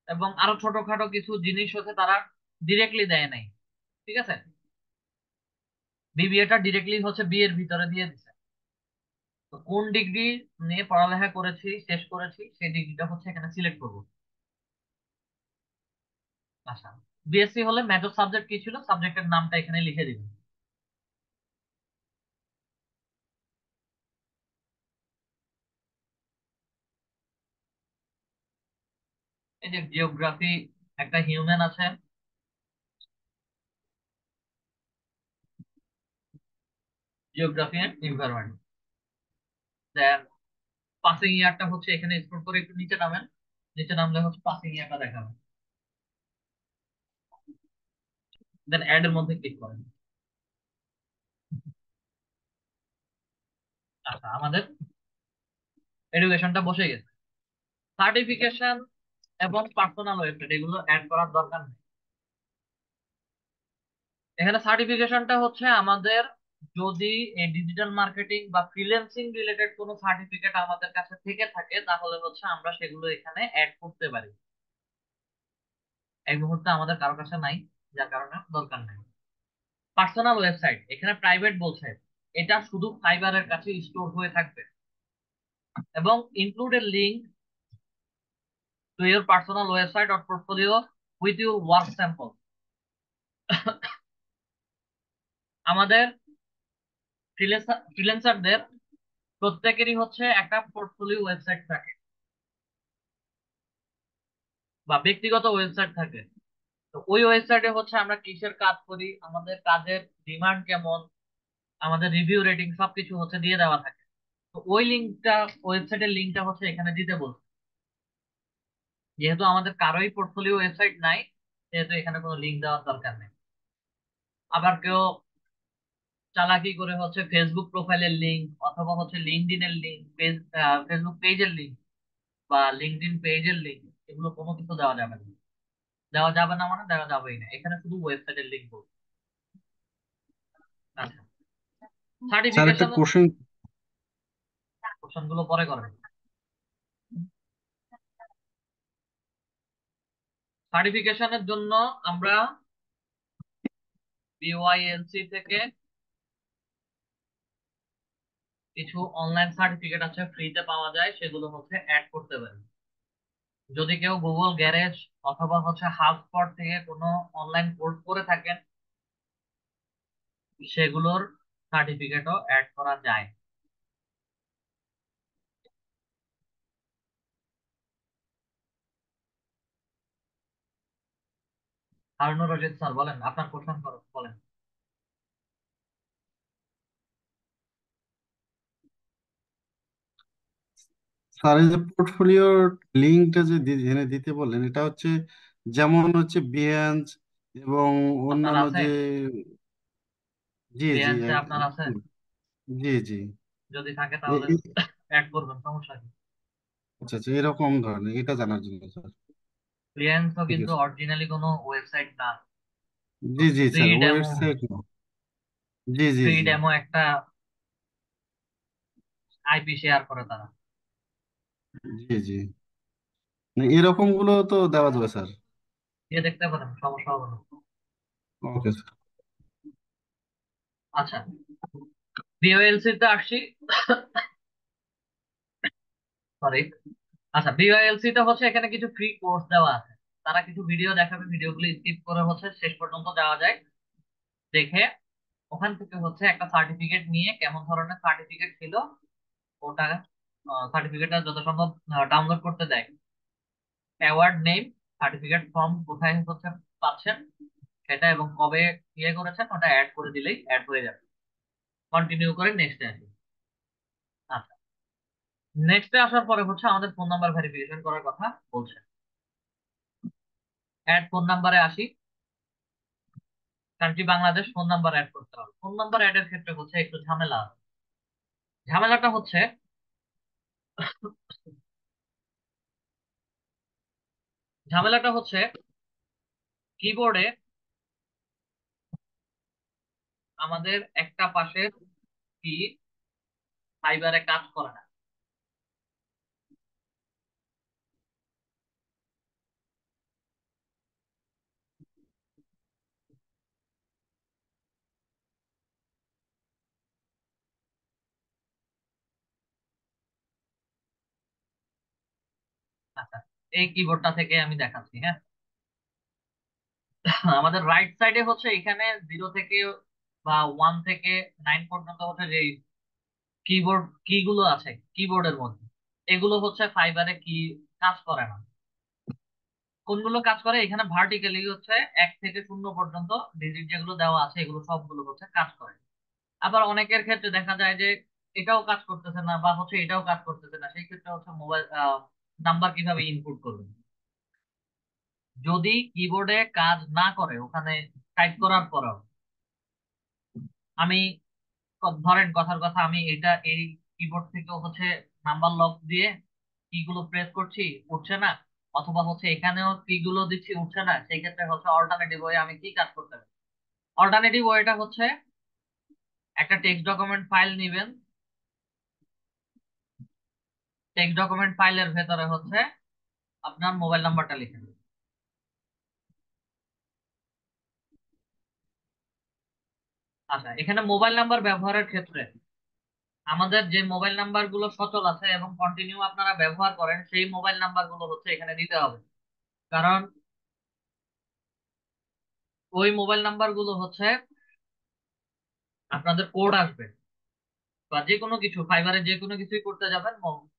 এবং আরো ছোটখাটো কিছু জিনিস হচ্ছে তারা ডিরেক্টলি দেয় নাই। ঠিক আছে, বিবিএটা ডিরেক্টলি হচ্ছে বি এর ভিতরে দিয়ে দিছে। তো কোন ডিগ্রি নিয়ে পড়ালেখা করেছি, শেষ করেছি, সেই ডিগ্রিটা হচ্ছে এখানে সিলেক্ট করবো। আচ্ছা, বিএসসি হলে মেজর সাবজেক্ট কি ছিল, সাবজেক্টের নামটা এখানে লিখে দিবেন। এই যে জিওগ্রাফি, একটা হিউম্যান আছে, geography and environment. Then passing ইয়ারটা হচ্ছে এখানে স্ক্রল করে একটু নিচে নামেন। নিচে নামলে হচ্ছে পাসিং ইয়ারটা দেখাবে। দেন অ্যাড এর মধ্যে ক্লিক করেন। আচ্ছা, আমাদের এডুকেশনটা বসে গেছে। সার্টিফিকেশন এবং পার্সোনাল ওয়েবসাইট এগুলো অ্যাড করার দরকার নেই। এখানে সার্টিফিকেশনটা হচ্ছে আমাদের, যদি এই ডিজিটাল মার্কেটিং বা ফ্রিল্যান্সিং রিলেটেড কোনো সার্টিফিকেট আমাদের কাছে থেকে থাকে, তাহলে হচ্ছে আমরা সেগুলো এখানে অ্যাড করতে পারি। এই মুহূর্তে আমাদের কারো কাছে নাই, যার কারণে দরকার নেই। পার্সোনাল ওয়েবসাইট এখানে প্রাইভেট বলছে, এটা শুধু ফাইবারের কাছে স্টোর হয়ে থাকবে, এবং included link to your personal website or portfolio with your work sample. আমাদের ফ্রিল্যান্সারদের প্রত্যেকেরই হচ্ছে একটা পোর্টফোলিও ওয়েবসাইট থাকে বা ব্যক্তিগত ওয়েবসাইট থাকে। তো ওই ওয়েবসাইটে হচ্ছে আমরা কিসের কাজ করি, আমাদের কাজের ডিমান্ড কেমন, আমাদের রিভিউ রেটিং সবকিছু হচ্ছে দিয়ে দেওয়া থাকে। তো ওই লিঙ্কটা, ওয়েবসাইটের লিঙ্কটা হচ্ছে এখানে দিতে বলছে। যেহেতু আমাদের কারোই পোর্টফোলিও ওয়েবসাইট নাই, সেহেতু এখানে কোনো লিঙ্ক দেওয়ার দরকার নেই। আবার কেউ চালাকি করে হচ্ছে ফেসবুক প্রোফাইলের লিঙ্ক অথবা হচ্ছে লিঙ্কডইন এর লিঙ্ক, ফেসবুক পেজের লিঙ্ক বা লিঙ্কডইন পেজের লিঙ্ক, এগুলো কোনো কিছু দেওয়া যাবে না। দেওয়া যাবে না মানে দেওয়া যাবেই না, এখানে শুধু ওয়েবসাইটের লিঙ্ক বলবো। আচ্ছা, স্যার একটা সার্টিফিকেশন কোশ্চেন। কোশ্চেন গুলো পরে করেন। সার্টিফিকেশনের জন্য আমরা বিওআইএলসি থেকে কিছু অনলাইন সার্টিফিকেট আছে, ফ্রিতে পাওয়া যায়, সেগুলো হচ্ছে অ্যাড করতে পারি। যদি কেউ গুগল গ্যারেজ অথবা হচ্ছে হাবস্পট থেকে কোনো অনলাইন কোর্স করে থাকেন, সেগুলোর সার্টিফিকেটও অ্যাড করা যায়। হারুনুর রশিদ স্যার বলেন, আপনার কোশ্চেন বলেন। স্যার এই যে পোর্টফোলিওর লিঙ্কটা যে এনে দিতে বললেন, এটা হচ্ছে যেমন হচ্ছে বিহেন্স এবং আপনার অন্যান্য আছে? যে। জি জি বিএনসি আপনার আছে? জি জি। যদি থাকে তাহলে অ্যাড করবেন, সমস্যা কি? আচ্ছা আচ্ছা, এরকম ধরনের, এটা জানার জন্য স্যার। বিএনসিও ঠিক কিন্তু আছে। অরিজিনালি কোনো ওয়েবসাইট না, জি জি ফ্রি স্যার, ডেমো। ওয়েবসাইট না। জি জি ফ্রি জি। ডেমো একটা আইপি শেয়ার করে তারা। জি জি। না, এরকম গুলো তো দেওয়া যাবে স্যার। দিয়ে দেখতে পারেন, সমস্যা হবে না। Okay sir. আচ্ছা, বিওএলসি তে আসছি, সরি। আচ্ছা, বিওএলসি তে হচ্ছে এখানে কিছু ফ্রি কোর্স দেওয়া আছে। তারা কিছু ভিডিও দেখাবে, ভিডিওগুলো স্কিপ করে হচ্ছে শেষ পর্যন্ত যাওয়া যায়, দেখে ওখান থেকে হচ্ছে একটা সার্টিফিকেট নিয়ে কেমন ধরনের সার্টিফিকেট ছিল ওটা, সার্টিফিকেটটা যত সম্ভব ডাউনলোড করতে দেয়। অ্যাওয়ার্ড নেম, সার্টিফিকেট ফর্ম কোথায় হচ্ছে পাচ্ছেন সেটা এবং কবে ইয়ে করেছেন ওটা অ্যাড করে দিলেই অ্যাড হয়ে যাবে। কন্টিনিউ করে নেক্সটে আসি। আচ্ছা, নেক্সটে আসার পরে হচ্ছে আমাদের ফোন নাম্বার ভেরিফিকেশন করার কথা বলছে। অ্যাড ফোন নাম্বারে আসি। Country Bangladesh, phone number add করতে হবে। ফোন নাম্বার অ্যাড এর ক্ষেত্রে হচ্ছে একটু ঝামেলা আছে। ঝামেলাটা হচ্ছে ঝামেলাটা হচ্ছে কিবোর্ডে আমাদের একটা পাশের কি ফাইবারে কাজ করে না। আচ্ছা, এই কিবোর্ডটা থেকে আমি দেখাচ্ছি, হ্যাঁ। আমাদের রাইট সাইডে হচ্ছে এখানে 0 থেকে বা 1 থেকে 9 পর্যন্ত হচ্ছে যে কিবোর্ড কি গুলো আছে কিবোর্ডের মধ্যে, এগুলো হচ্ছে ফাইবারে কি কাজ করে না। কোনগুলো কাজ করে? এখানে ভার্টিক্যালি হচ্ছে 1 থেকে 0 পর্যন্ত ডিজিট যেগুলো দেওয়া আছে এগুলো সবগুলো হচ্ছে কাজ করে। আবার অনেকের ক্ষেত্রে দেখা যায় যে এটাও কাজ করতেছে না বা হচ্ছে এটাও কাজ করতেছে না, সেই ক্ষেত্রে হচ্ছে মোবাইল নাম্বার কিভাবে ইনপুট করবেন? যদি কিবোর্ডে কাজ না করে ওখানে টাইপ করার পরেও, আমি ধরেন কথার কথা আমি এটা এই কিবোর্ড থেকেও হচ্ছে নাম্বার লক দিয়ে কি গুলো প্রেস করছি, উঠছে না, অথবা হচ্ছে এখানেও কি গুলো দিচ্ছি, উঠছে না, সেই ক্ষেত্রে হচ্ছে অল্টারনেটিভ ওয়ে আমি কি কাজ করতে পারি? অল্টারনেটিভ ওয়েটা হচ্ছে একটা টেক্সট ডকুমেন্ট ফাইল নিবেন, টেক্সট ডকুমেন্ট ফাইলের ভেতরে হচ্ছে আপনার মোবাইল নাম্বারটা লিখে দেবেন। আচ্ছা, এখানে মোবাইল নাম্বার ব্যবহারের ক্ষেত্রে আমাদের যে মোবাইল নাম্বার গুলো সচল আছে এবং কন্টিনিউ আপনারা ব্যবহার করেন সেই মোবাইল নাম্বার গুলো হচ্ছে এখানে দিতে হবে। কারণ ওই মোবাইল নাম্বার গুলো হচ্ছে আপনাদের কোড আসবে বা যে কোনো কিছু ফাইবারে যে কোনো কিছুই করতে যাবেন,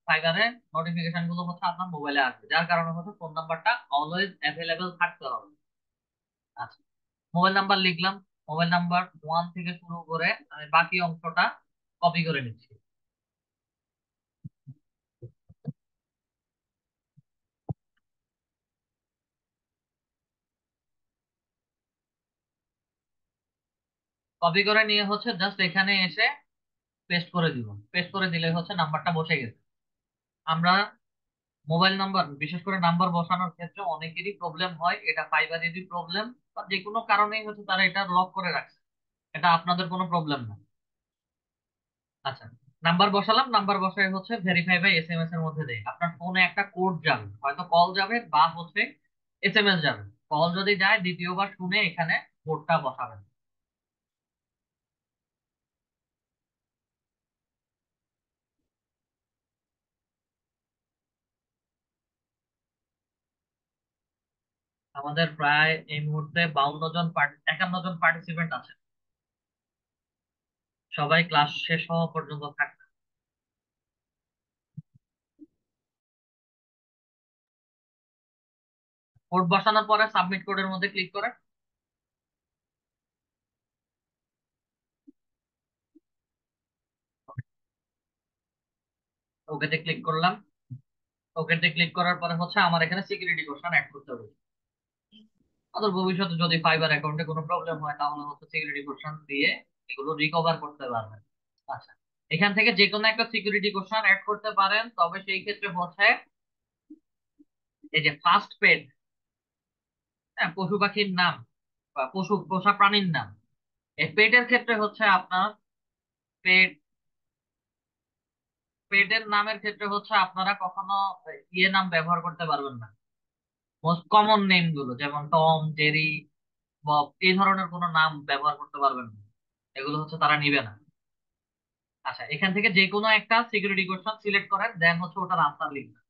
ফাইবারে নোটিফিকেশন গুলো হচ্ছে আপনার মোবাইলে আসবে, যার কারণে হচ্ছে ফোন নাম্বারটা অলওয়েজ অ্যাভেলেবেল থাকতে হবে। আচ্ছা, মোবাইল নাম্বার লিখলাম। মোবাইল নাম্বার 1 থেকে শুরু করে আমি বাকি অংশটা কপি করে নিচ্ছি। কপি করে নিয়ে হচ্ছে জাস্ট এখানে এসে পেস্ট করে দিব। পেস্ট করে দিলে হচ্ছে নাম্বারটা বসে গেছে। আমরা মোবাইল নাম্বার, বিশেষ করে নাম্বার বসানোর ক্ষেত্রে অনেকেরই প্রবলেম হয়, এটা ফাইবারেরই প্রবলেম, বা যে কোনো কারণেই হচ্ছে তারা এটা লক করে রাখছে। এটা আপনাদের কোনো প্রবলেম না। আচ্ছা, নাম্বার বসালাম, নাম্বার বসাই হচ্ছে ভেরিফাই বাই এসএমএস এর মধ্যে দেয় আপনার ফোনে একটা কোড যাবে, হয়তো কল যাবে বা হচ্ছে এসএমএস যাবে। কল যদি যায় দ্বিতীয়বার শুনে এখানে কোডটা বসাবেন। আমাদের প্রায় এই মুহূর্তে 51 জন পার্টিসিপেন্ট আছে, সবাই ক্লাস শেষ হওয়া পর্যন্ত থাকবে। কোড বসানোর পরে সাবমিট কোডের মধ্যে ক্লিক করে ওকেতে ক্লিক করলাম। ওকেতে ক্লিক করার পরে হচ্ছে আমার এখানে সিকিউরিটি কোশ্চেন অ্যাড করতে হবে। আমাদের ভবিষ্যতে যদি ফাইবার অ্যাকাউন্টে কোনো প্রবলেম হয় তাহলে হচ্ছে সিকিউরিটি কোশ্চেন দিয়ে এগুলো রিকভার করতে পারবেন। আচ্ছা, এখান থেকে যে কোনো একটা সিকিউরিটি কোশ্চেন অ্যাড করতে পারেন, তবে সেই ক্ষেত্রে হচ্ছে এই যে ফার্স্ট পেড, হ্যাঁ, পশু পাখির নাম বা পোষা প্রাণীর নাম, এই পেটের ক্ষেত্রে হচ্ছে আপনার পেট পেটের নামের ক্ষেত্রে হচ্ছে আপনারা কখনো ইয়ে নাম ব্যবহার করতে পারবেন না। মোস্ট কমন নেম গুলো যেমন টম, জেরি, বব, এই ধরনের কোনো নাম ব্যবহার করতে পারবেন না, এগুলো হচ্ছে তারা নিবে না। আচ্ছা, এখান থেকে যে কোনো একটা সিকিউরিটি কোশ্চেন সিলেক্ট করেন, দেন হচ্ছে ওটার আনসার লিখবেন।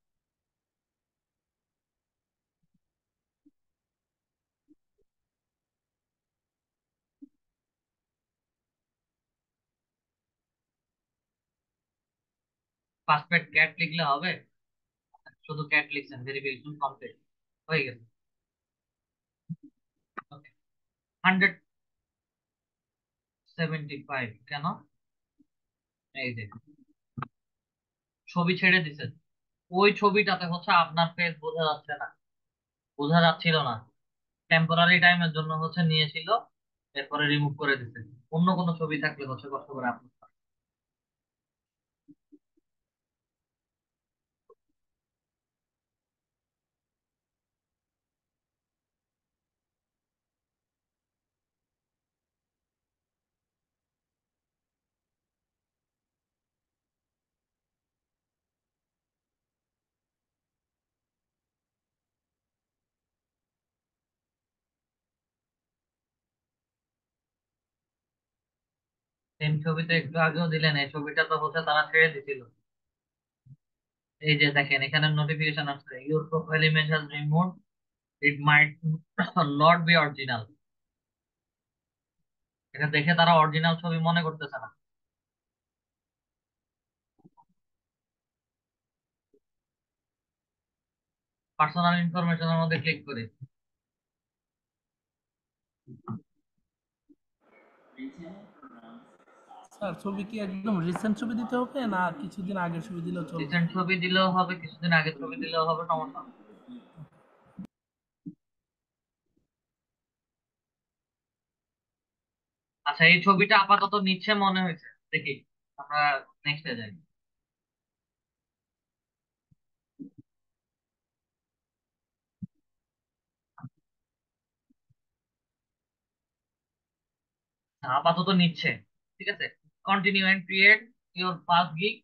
ফার্স্ট পেড ক্যাট লিখলে হবে? শুধু ক্যাট লিখছেন, ভেরিফিকেশন কমপ্লিট হয়ে গেছে। ওকে, 175 কেন? এই যে ছবি ছেড়ে দিছেন, ওই ছবিটাতে হচ্ছে আপনার ফেস বোঝা যাচ্ছে না, বোঝা যাচ্ছিল না, টেম্পোরারি টাইমের জন্য হচ্ছে নিয়েছিল, এরপরে রিমুভ করে দিছে। অন্য কোনো ছবি থাকলে হচ্ছে কষ্ট করে আপলোড। সেম ছবিতে একটু আগেও দিলেন, এই ছবিটা তো হচ্ছে তারা ছেড়ে দিছিল। এই যে দেখেন এখানে নোটিফিকেশন আসছে, your profile image has remove, it might not be original. এটা দেখে তারা অরিজিনাল ছবি মনে করতেছে না। পার্সোনাল ইনফরমেশনের মধ্যে ক্লিক করি। স্যার ছবি কি একদম রিসেন্ট ছবি দিতে হবে না কিছুদিন আগের ছবি দিলেও চলবে? রিসেন্ট ছবি দিলেও হবে, কিছুদিন আগের ছবি দিলেও হবে, সমস্যা নেই। আচ্ছা, এই ছবিটা আপাতত নিচ্ছে মনে হয়েছে, দেখি আমরা নেক্সটে যাই। আপাতত নিচ্ছে, ঠিক আছে। Continue and create your first gig,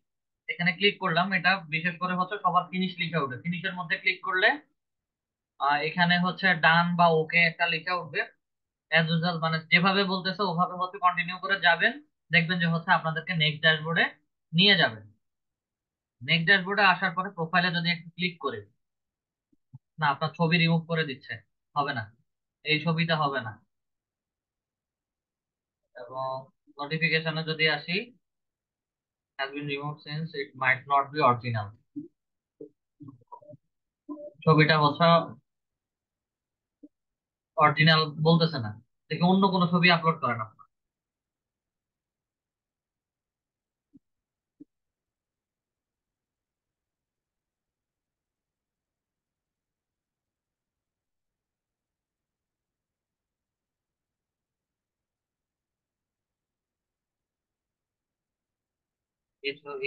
এখানে ক্লিক করলাম। এটা বিশেষ করে হচ্ছে সবার ফিনিশ লিখে উঠবে, ফিনিশের মধ্যে ক্লিক করলে এখানে হচ্ছে ডান বা ওকে একটা লিখে উঠবে। অ্যাজ ইউজুয়াল মানে যেভাবে বলতেছে ওভাবে হচ্ছে কন্টিনিউ করে যাবেন, দেখবেন যে হচ্ছে আপনাদেরকে নেক্সট ড্যাশবোর্ডে নিয়ে যাবেন। নেক্সট ড্যাশবোর্ডে আসার পরে প্রোফাইলে যদি একটু ক্লিক করে, না আপনার ছবি রিমুভ করে দিচ্ছে, হবে না, এই ছবিটা হবে না। এবং নোটিফিকেশনে যদি আসি, has been removed since it might not be original, ছবিটা হচ্ছে অরিজিনাল বলতেছে না, দেখে অন্য কোনো ছবি আপলোড করেন আপনার।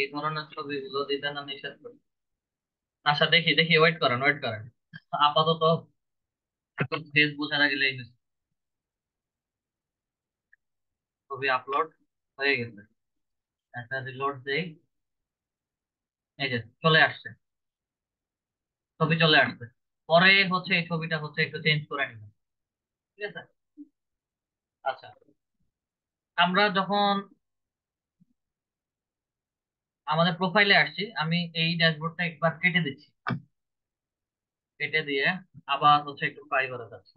এই ধরনের ছবিগুলো দিতে না নিষেধ করি। আচ্ছা, দেখি দেখি, ওয়েট করেন ওয়েট করেন। আপাতত এখন ফেস বোঝা গেলে ছবি আপলোড হয়ে গেছে। একটা রিলোড দেই। এই যে চলে আসছে, ছবি চলে আসছে। পরে হচ্ছে এই ছবিটা হচ্ছে একটু চেঞ্জ করে নিলাম। ঠিক আছে। আচ্ছা, আমরা যখন আমাদের প্রোফাইলে আসছি, আমি এই ড্যাশবোর্ডটা একবার কেটে দিচ্ছি। কেটে দিয়ে আবার হচ্ছে একটু ফাইবারে যাচ্ছি।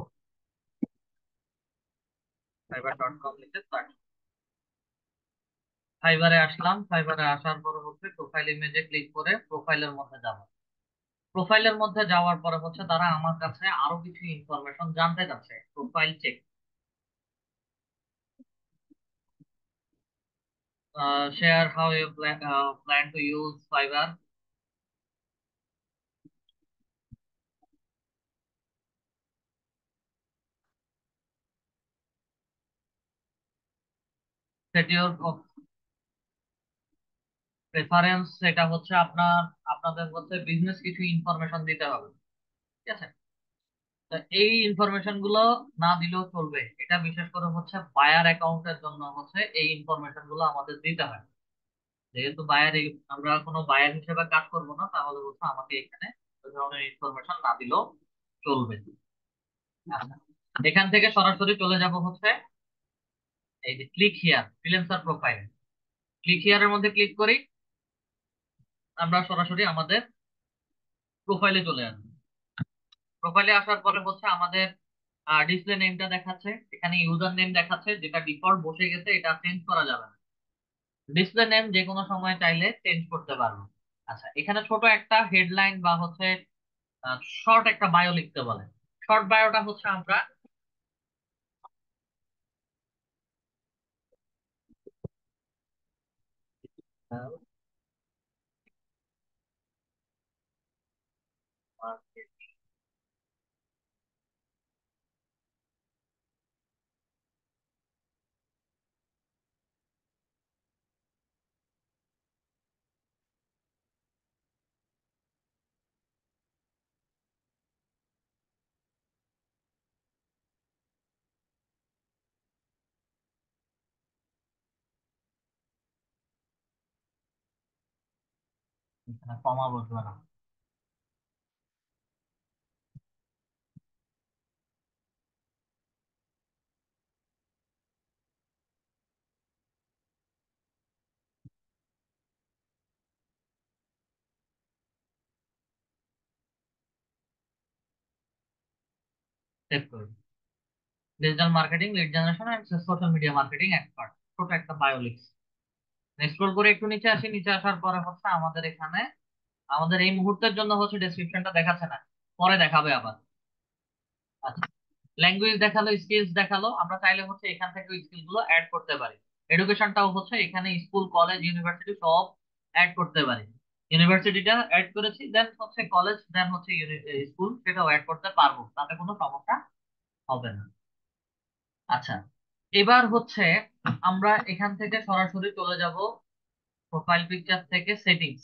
fiverr.com লিখে সার্চ। ফাইবারে আসলাম। ফাইবারে আসার পরে হচ্ছে প্রোফাইল ইমেজে ক্লিক করে প্রোফাইলের মধ্যে যাব। প্রোফাইলের মধ্যে যাওয়ার পরে হচ্ছে তারা আমার কাছে আরো কিছু ইনফরমেশন জানতে চাচ্ছে। Profile check, share how you plan to use Fiverr, set your preference। এটা হচ্ছে আপনাদের হচ্ছে বিজনেস কিছু ইনফরমেশন দিতে হবে। ঠিক আছে। তো এই ইনফরমেশন গুলো না দিলেও চলবে, এটা বিশেষ করে হচ্ছে বায়ার অ্যাকাউন্টের জন্য হচ্ছে এই ইনফরমেশন গুলো আমাদের দিতে হয়। যেহেতু আমরা কোনো বায়ার হিসেবে কাজ করবো না, তাহলে হচ্ছে আমাকে এখানে ওই ধরনের ইনফরমেশন না দিলেও চলবে। আচ্ছা, এখান থেকে সরাসরি চলে যাব হচ্ছে এই যে click here freelancer profile. Click হিয়ারের মধ্যে ক্লিক করি, আমরা সরাসরি আমাদের প্রোফাইলে চলে আসবো। প্রোফাইলে আসার পরে হচ্ছে আমাদের ডিসপ্লে নেমটা দেখাচ্ছে, এখানে ইউজার নেম দেখাচ্ছে, যেটা ডিফল্ট বসে গেছে, এটা চেঞ্জ করা যাবে না। ডিসপ্লে নেম যে কোনো সময় চাইলে চেঞ্জ করতে পারবো। আচ্ছা, এখানে ছোট একটা হেডলাইন বা হচ্ছে শর্ট একটা বায়ো লিখতে বলে। শর্ট বায়োটা হচ্ছে আমরা কমা বসবে না। সেভ করি। Digital marketing, lead generation and social media marketing expert, ছোট একটা বায়ো লিখছি। স্ক্রল করে একটু নিচে আসি। নিচে আসার পরে হচ্ছে আমাদের এখানে আমাদের এই মুহূর্তের জন্য হচ্ছে ডেসক্রিপশনটা দেখাচ্ছে না, পরে দেখাবে আবার। আচ্ছা, ল্যাঙ্গুয়েজ দেখালো, স্কিলস দেখালো, আমরা চাইলে হচ্ছে এখান থেকে স্কিল গুলো অ্যাড করতে পারি। এডুকেশনটাও হচ্ছে এখানে স্কুল কলেজ ইউনিভার্সিটি সব অ্যাড করতে পারি। ইউনিভার্সিটিটা অ্যাড করেছি, দেন হচ্ছে কলেজ, দেন হচ্ছে স্কুল, সেটাও অ্যাড করতে পারবো, তাতে কোনো সমস্যা হবে না। আচ্ছা, এবার হচ্ছে আমরা এখান থেকে সরাসরি চলে যাব প্রোফাইল পিকচার থেকে সেটিংস।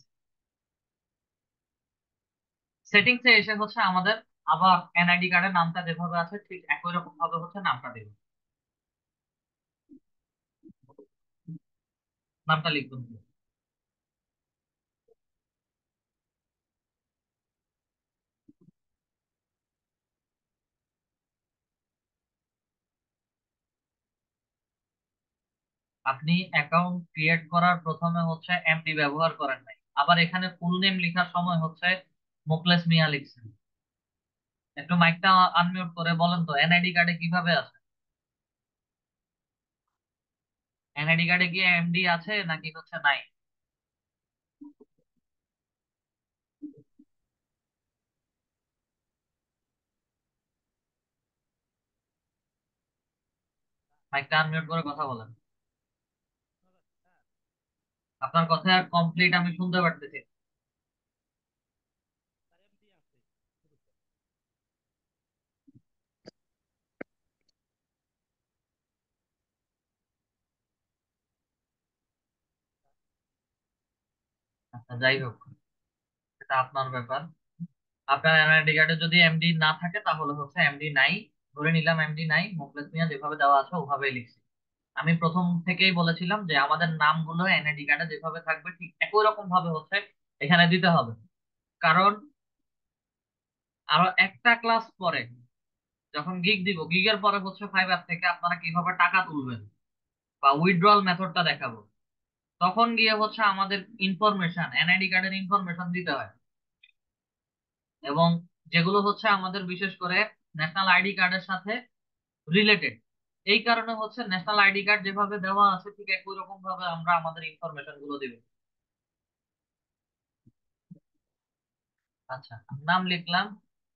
সেটিংসে এসে হচ্ছে আমাদের আবার এনআইডি কার্ডের নামটা যেভাবে আছে ঠিক একই রকম ভাবে হচ্ছে নামটা দেব। নামটা লিখুন। আপনি অ্যাকাউন্ট ক্রিয়েট করার প্রথমে হচ্ছে এমডি ব্যবহার করেন নাই, আবার এখানে ফুল নেম লেখার সময় হচ্ছে মোকলেস মিয়া লিখছেন। একটু মাইকটা আনমিউট করে বলেন তো এনআইডি কার্ডে কিভাবে আছে? এনআইডি কার্ডে কি এমডি আছে নাকি হচ্ছে নাই? মাইকটা আনমিউট করে কথা বলেন। আপনার কথা কমপ্লিট আমি শুনতে পারতেছি। আচ্ছা, যাই হোক, এটা আপনার ব্যাপার। আপনার এনআইডি কার্ডে যদি এমডি না থাকে তাহলে হচ্ছে এমডি নাই, ধরে নিলাম এমডি নাই, মুখলেস মিয়া যেভাবে দেওয়া আছে ওভাবেই লিখছি। আমি প্রথম থেকেই বলেছিলাম যে আমাদের নামগুলো এনআইডি কার্ডে যেভাবে থাকবে ঠিক একই রকম ভাবে হচ্ছে এখানে দিতে হবে। কারণ আরো একটা ক্লাস পরে যখন গিগ দিব, গিগের পরে হচ্ছে ফাইবার থেকে আপনারা কিভাবে টাকা তুলবেন বা উইথড্রয়াল মেথডটা দেখাবো, তখন গিয়ে হচ্ছে আমাদের ইনফরমেশন, এনআইডি কার্ডের ইনফরমেশন দিতে হয়। এবং যেগুলো হচ্ছে আমাদের বিশেষ করে ন্যাশনাল আইডি কার্ডের সাথে রিলেটেড, এই কারণে হচ্ছে ন্যাশনাল আইডি কার্ড যেভাবে দেওয়া আছে ঠিক একই রকম ভাবে আমরা আমাদের ইনফরমেশন গুলো দিব। আচ্ছা, নাম লিখলাম,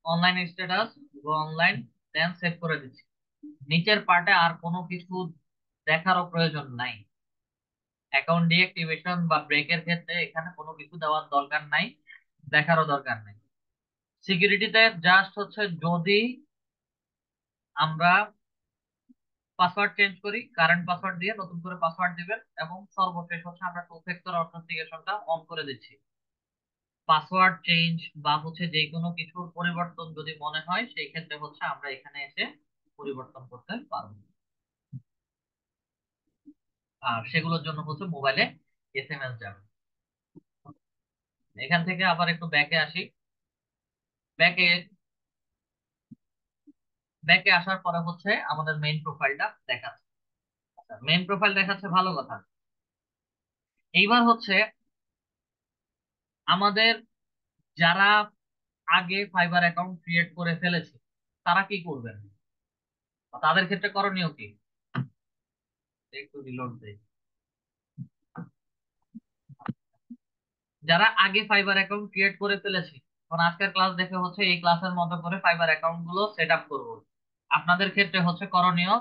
অনলাইন স্ট্যাটাস, গো অনলাইন, দেন সেভ করে দিচ্ছি। নিচের পার্টে আর কোনো কিছু দেখারও প্রয়োজন নাই। অ্যাকাউন্ট ডিঅ্যাক্টিভেশন বা ব্রেকের ক্ষেত্রে এখানে কোনো কিছু দেওয়ার দরকার নাই, দেখারও দরকার নেই। সিকিউরিটিতে জাস্ট হচ্ছে যদি আমরা পাসওয়ার্ড চেঞ্জ করি, কারেন্ট পাসওয়ার্ড দিয়ে নতুন করে পাসওয়ার্ড দিবেন, এবং সর্বশেষ হচ্ছে আমরা টু ফ্যাক্টর অথেন্টিকেশনটা অন করে দিচ্ছি। পাসওয়ার্ড চেঞ্জ বা হচ্ছে যে কোনো কিছুর পরিবর্তন যদি মনে হয় সেই ক্ষেত্রে হচ্ছে আমরা এখানে এসে পরিবর্তন করতে পারবো। আর সেগুলোর জন্য হচ্ছে মোবাইলে এসএমএস যাবে। এখান থেকে আবার একটু ব্যাকে আসি। ব্যাকে ব্যাকে আসার পরে হচ্ছে আমাদের মেইন প্রোফাইলটা দেখাচ্ছে। মেইন প্রোফাইল দেখাচ্ছে, ভালো কথা। এইবার হচ্ছে আমাদের যারা আগে ফাইবার অ্যাকাউন্ট ক্রিয়েট করে ফেলেছে তারা কি করবেন, বা তাদের ক্ষেত্রে করণীয় কি? একটু রিলোড দেই। যারা আগে ফাইবার অ্যাকাউন্ট ক্রিয়েট করে ফেলেছে, এখন আজকের ক্লাস দেখে হচ্ছে এই ক্লাসের মতো করে ফাইবার অ্যাকাউন্ট গুলো সেট আপ করবো। আপনাদের ক্ষেত্রে হচ্ছে করণীয়,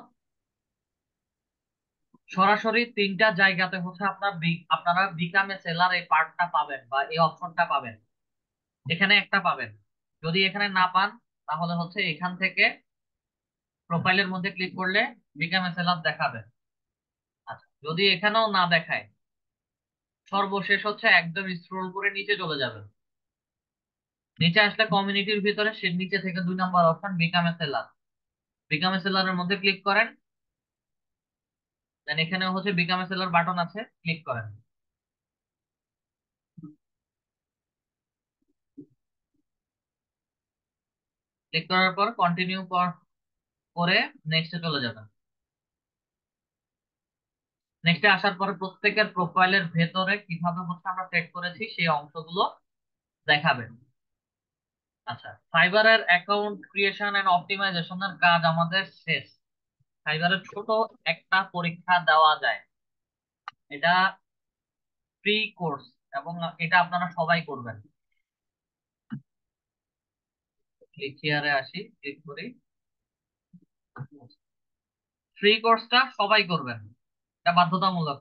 সরাসরি তিনটা জায়গাতে হচ্ছে আপনারা বিকাম এ সেলার এই পার্টটা পাবেন বা এই অপশনটা পাবেন। এখানে একটা পাবেন, যদি এখানে না পান তাহলে হচ্ছে এখান থেকে প্রোফাইলের মধ্যে ক্লিক করলে বিকাম এ সেলার দেখাবে। আচ্ছা, যদি এখানেও না দেখায়, সর্বশেষ হচ্ছে একদম স্ক্রোল করে নিচে চলে যাবেন। নিচে আসলে কমিউনিটির ভিতরে সে নিচে থেকে 2 নম্বর option become a seller, become a সেলারের মধ্যে ক্লিক করেন। দেন এখানে হচ্ছে বিকাম এ সেলার বাটন আছে, ক্লিক করেন। ক্লিক করার পর কন্টিনিউ করে নেক্সটে চলে যাবেন। নেক্সটে আসার পরে প্রত্যেকের প্রোফাইলের ভেতরে কিভাবে হচ্ছে আমরা সেট করেছি সেই অংশগুলো দেখাবেন। আচ্ছা, ফাইবারের অ্যাকাউন্ট ক্রিয়েশন এন্ড অপটিমাইজেশনের কাজ আমাদের শেষ। ফাইবারের ছোট একটা পরীক্ষা দেওয়া যায়, এটা ফ্রি কোর্স, এবং এটা আপনারা সবাই করবেন। ক্লিক হিয়ারে আসি, ক্লিক করি। ফ্রি কোর্সটা সবাই করবেন, এটা বাধ্যতামূলক।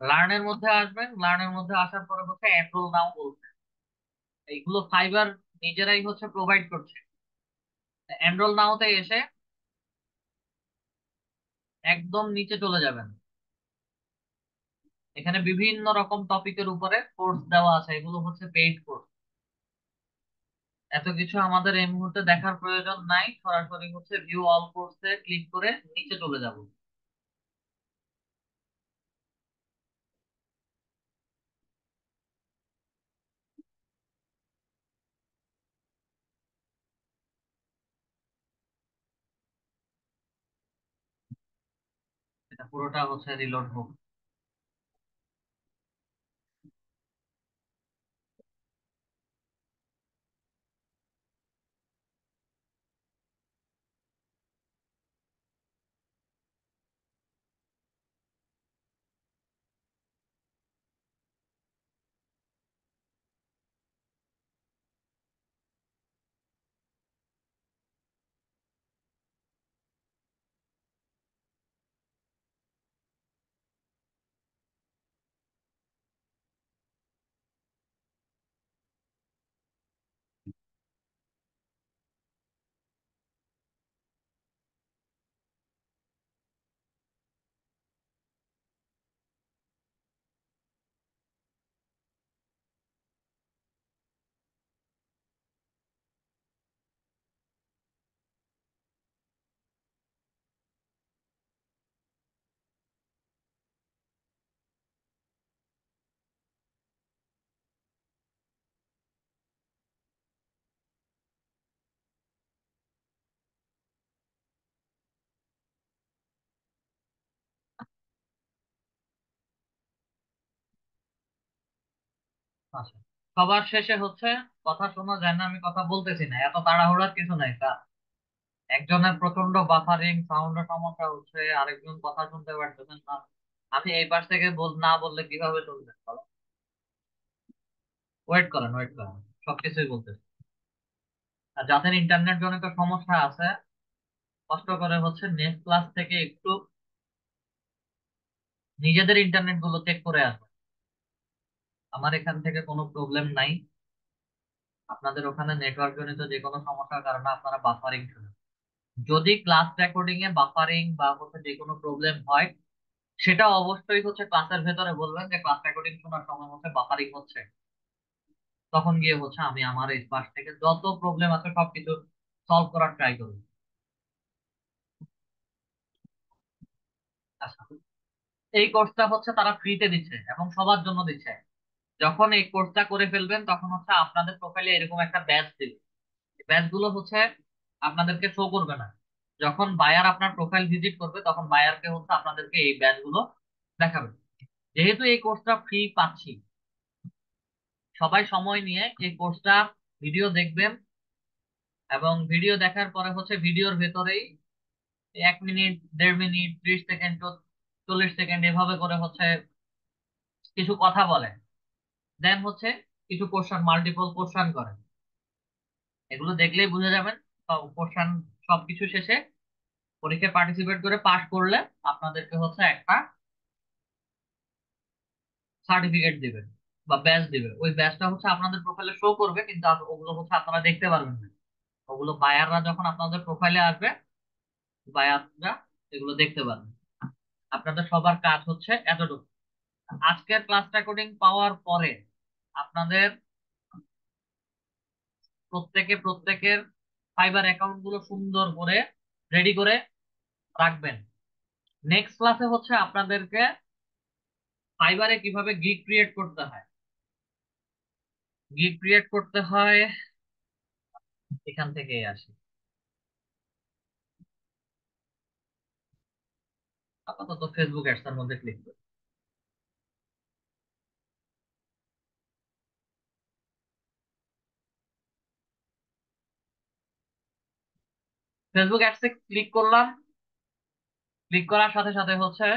লার্নের মধ্যে আসবেন, লার্নের মধ্যে আসার পরে হচ্ছে এনরোল নাও বলবেন। এইগুলো ফাইবার নিজেরাই হচ্ছে প্রোভাইড করছে। এনরোল নাওতে এসে একদম নিচে চলে যাবেন। এখানে বিভিন্ন রকম টপিকের উপরে কোর্স দেওয়া আছে, এগুলো হচ্ছে পেইড কোর্স। এত কিছু আমাদের এই মুহূর্তে দেখার প্রয়োজন নাই, সরাসরি হচ্ছে ভিউ অল কোর্সে ক্লিক করে নিচে চলে যাব। এটা পুরোটা হচ্ছে রিলোড হোক। আচ্ছা, সবার শেষে হচ্ছে কথা শোনা যায় না, আমি কথা বলতেছি না, এত তাড়াহুড়ার কিছু নাই স্যার। একজনের প্রচন্ড বাফারিং সাউন্ডের সমস্যা হচ্ছে, আরেকজন কথা শুনতে পারতেছেন না। আমি এই পাশ থেকে না বললে কিভাবে চলবে, বলো? ওয়েট করেন, সবকিছুই বলতেছি। আর যাদের ইন্টারনেট জনিত সমস্যা আছে, কষ্ট করে হচ্ছে নেক্সট ক্লাস থেকে একটু নিজেদের ইন্টারনেট গুলো চেক করে আসবে। আমার এখান থেকে কোনো প্রবলেম নাই, আপনাদের ওখানে নেটওয়ার্ক জনিত যে কোনো সমস্যার কারণে আপনারা বাফারিং শুনেন। যদি ক্লাস রেকর্ডিং এ বাফারিং বা হচ্ছে যে কোনো প্রবলেম হয়, সেটা অবশ্যই হচ্ছে ক্লাসের ভেতরে বলবেন যে ক্লাস রেকর্ডিং শোনার সময় হচ্ছে বাফারিং হচ্ছে। তখন গিয়ে হচ্ছে আমি আমার এই পাশ থেকে যত প্রবলেম আছে সবকিছু সলভ করার ট্রাই করব। আচ্ছা, এই কোর্সটা হচ্ছে তারা ফ্রিতে দিচ্ছে এবং সবার জন্য দিচ্ছে। যখন এই কোর্সটা করে ফেলবেন তখন হচ্ছে আপনাদের প্রোফাইলে এরকম একটা ব্যাচ দিবে। ব্যাচ গুলো হচ্ছে আপনাদেরকে শো করবে না। যখন বায়ার আপনার প্রোফাইল ভিজিট করবে তখন বায়ারকে হচ্ছে আপনাদেরকে এই ব্যাচ গুলো দেখাবে। যেহেতু এই কোর্সটা ফ্রি পাচ্ছি, সবাই সময় নিয়ে এই কোর্সটা ভিডিও দেখবেন, এবং ভিডিও দেখার পরে হচ্ছে ভিডিওর ভেতরেই 1 মিনিট, 1.5 মিনিট, 30 সেকেন্ড, 40 সেকেন্ড এভাবে করে হচ্ছে কিছু কথা বলেন। দেন হচ্ছে কিছু কোশ্চেন, মাল্টিপল কোশ্চেন করেন। এগুলো দেখলেই বুঝে যাবেন কোশ্চেন সবকিছু শেষে পরীক্ষায় পার্টিসিপেট করে পাশ করলে আপনাদেরকে হচ্ছে একটা সার্টিফিকেট দিবে বা ব্যাচ দিবে। ওই ব্যাচটা হচ্ছে আপনাদের প্রোফাইলে শো করবে, কিন্তু ওগুলো হচ্ছে আপনারা দেখতে পারবেন না। ওগুলো বায়াররা যখন আপনাদের প্রোফাইলে আসবে, বায়াররা এগুলো দেখতে পারবে। আপনাদের সবার কাজ হচ্ছে এতটুকু। আজকের ক্লাস রেকর্ডিং পাওয়ার পরে আপনাদের প্রত্যেকের ফাইবার অ্যাকাউন্ট গুলো সুন্দর করে রেডি করে রাখবেন। নেক্সট ক্লাসে হচ্ছে আপনাদেরকে ফাইবারে কিভাবে গিগ ক্রিয়েট করতে হয়, এখান থেকেই আসি। আপাতত ফেসবুক অ্যাডস এর মধ্যে ক্লিক করি। ফেসবুক অ্যাডস এ ক্লিক করলাম। ক্লিক করার সাথে সাথে হচ্ছে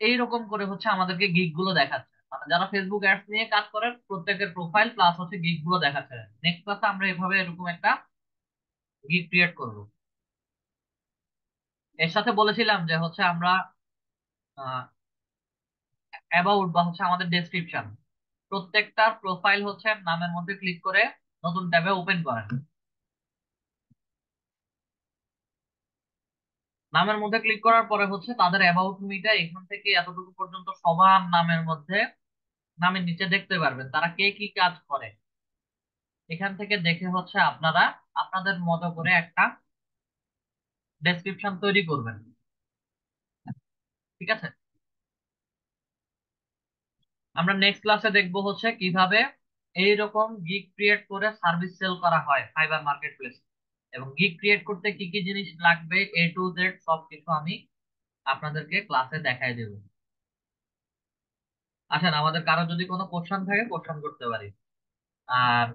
এইরকম করে হচ্ছে আমাদেরকে গিগ গুলো দেখাচ্ছে, মানে যারা ফেসবুক অ্যাডস নিয়ে কাজ করে প্রত্যেকের প্রোফাইল প্লাস হচ্ছে গিগ গুলো দেখাচ্ছে। নেক্সট ক্লাসে আমরা এভাবে এরকম একটা গিগ ক্রিয়েট করব। এর সাথে বলেছিলাম যে হচ্ছে আমরা অ্যাবাউট বা হচ্ছে আমাদের ডেসক্রিপশন, প্রত্যেকটা প্রোফাইল হচ্ছে নামের মধ্যে ক্লিক করে নতুন ট্যাবে ওপেন করেন। নামের মধ্যে ক্লিক করার পরে হচ্ছে তাদের অ্যাবাউট মিটা এখান থেকে এতটুকু পর্যন্ত সবার নামের মধ্যে, নামের নিচে দেখতে পারবেন তারা কে কি কাজ করে। এখান থেকে দেখে হচ্ছে আপনারা আপনাদের মতো করে একটা ডেসক্রিপশন তৈরি করবেন। ঠিক আছে, আমরা নেক্সট ক্লাসে দেখবো হচ্ছে কিভাবে এইরকম গিগ ক্রিয়েট করে সার্ভিস সেল করা হয় ফাইবার মার্কেট প্লেস, এবং গিগ ক্রিয়েট করতে কি কি জিনিস লাগবে A to Z সবকিছু আমি আপনাদেরকে ক্লাসে দেখাই দেবো। আসেন, আমাদের কারো যদি কোনো কোশ্চেন থাকে কোশ্চেন করতে পারি। আর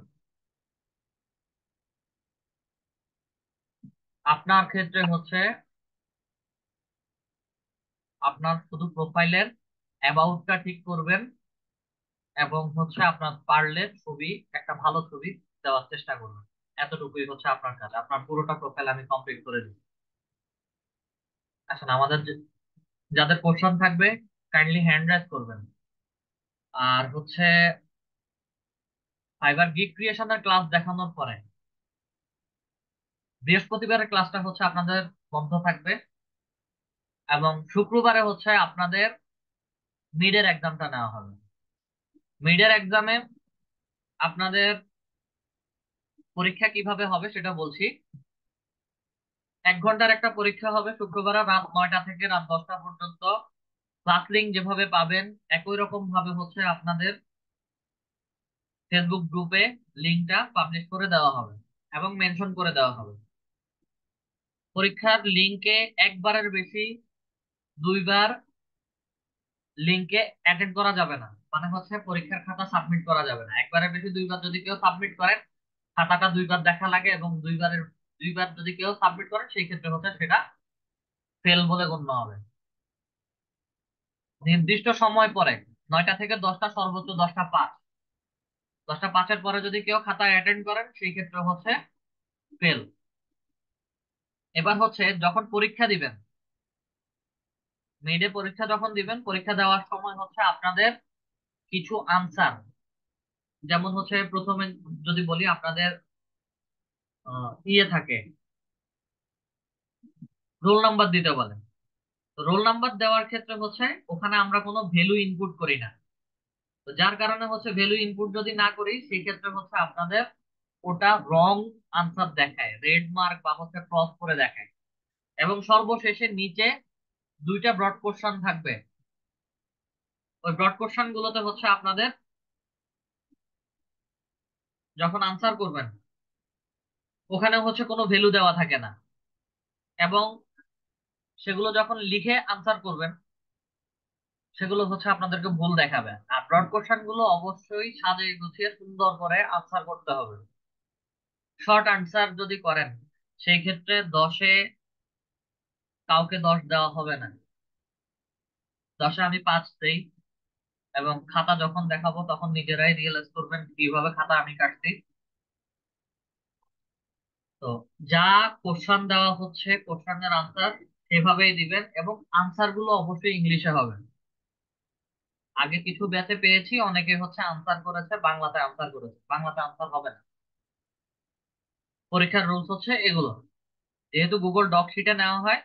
আপনার ক্ষেত্রে হচ্ছে আপনার শুধু প্রোফাইলের অ্যাবাউটটা ঠিক করবেন, এবং হচ্ছে আপনার পারলে ছবি, একটা ভালো ছবি দেওয়ার চেষ্টা করবেন। এতটুকুই হচ্ছে আপনার কাজ, আপনার পুরোটা প্রোফাইল আমি কমপ্লিট করে দিই। আসেন, আমাদের যাদের কোশ্চেন থাকবে কাইন্ডলি হ্যান্ড রাইজ করবেন। আর হচ্ছে ফাইবার গিগ ক্রিয়েশনের ক্লাস দেখানোর পরে বৃহস্পতিবারের ক্লাসটা হচ্ছে আপনাদের বন্ধ থাকবে, এবং শুক্রবারে হচ্ছে আপনাদের মিডের এক্সামটা নেওয়া হবে। মিডের এক্সামে আপনাদের পরীক্ষা কিভাবে হবে সেটা বলছি। 1 ঘন্টার একটা পরীক্ষা হবে শুক্রবার রাত 9টা থেকে রাত 10টা পর্যন্ত। ক্লাস লিঙ্ক যেভাবে পাবেন একই রকম ভাবে হচ্ছে আপনাদের ফেসবুক গ্রুপে লিঙ্কটা পাবলিশ করে দেওয়া হবে এবং মেনশন করে দেওয়া হবে। পরীক্ষার লিঙ্কে একবারের বেশি 2বার লিঙ্কে অ্যাটেন্ড করা যাবে না, মানে হচ্ছে পরীক্ষার খাতা সাবমিট করা যাবে না। একবারে বেশি দুইবার যদি কেউ সাবমিট করেন, খাতাটা দুইবার দেখা লাগে, এবং দুইবার যদি কেউ সাবমিট করেন সেই ক্ষেত্রে হচ্ছে সেটা ফেল বলে গণ্য হবে। নির্দিষ্ট সময় পরে 9টা থেকে 10টা, সর্বোচ্চ 10টা 5, 10টা 5-এর পরে যদি কেউ খাতায় অ্যাটেন্ড করেন সেই ক্ষেত্রে হচ্ছে ফেল। এবার হচ্ছে যখন পরীক্ষা দিবেন, মিডে পরীক্ষা যখন দিবেন, পরীক্ষা দেওয়ার সময় হচ্ছে আপনাদের কিছু আনসার, যেমন হচ্ছে প্রথমে যদি বলি আপনাদের ইয়ে থাকে, রোল নাম্বার দিতে বলেন। রোল নাম্বার দেওয়ার ক্ষেত্রে হচ্ছে ওখানে আমরা কোনো ভ্যালু ইনপুট করি না। তো যার কারণে হচ্ছে ভ্যালু ইনপুট যদি না করি সেই ক্ষেত্রে হচ্ছে আপনাদের ওটা রং আনসার দেখায়, রেড মার্ক বা হচ্ছে ক্রস করে দেখায়। এবং সর্বশেষে নিচে 2টা ব্রড কোশ্চেন থাকবে। ওই ব্রড কোশ্চেন গুলোতে হচ্ছে আপনাদের যখন আনসার করবেন ওখানে হচ্ছে কোনো ভ্যালু দেওয়া থাকে না, এবং সেগুলো যখন লিখে আনসার করবেন সেগুলো হচ্ছে আপনাদেরকে ভুল দেখাবে। আর ব্রড কোশ্চেন গুলো অবশ্যই সাজিয়ে গুছিয়ে সুন্দর করে আনসার করতে হবে। শর্ট আনসার যদি করেন সেই ক্ষেত্রে 10-এ কাউকে 10 দেওয়া হবে না, 10-এ আমি 5 দেই। এবং খাতা যখন দেখাবো তখন নিজেরাই রিয়েলাইজ করবেন কিভাবে খাতা আমি কাটছি। তো যা কোশ্চেন দেওয়া হচ্ছে কোশ্চেনের আনসার সেভাবেই দিবেন, এবং আনসার গুলো অবশ্যই ইংলিশে হবে। আগে কিছু ব্যাচে পেয়েছি অনেকে হচ্ছে আনসার করেছে বাংলাতে, আনসার করেছে বাংলাতে, আনসার হবে না। পরীক্ষার রুলস হচ্ছে এগুলো। যেহেতু গুগল ডক শিটে নেওয়া হয়,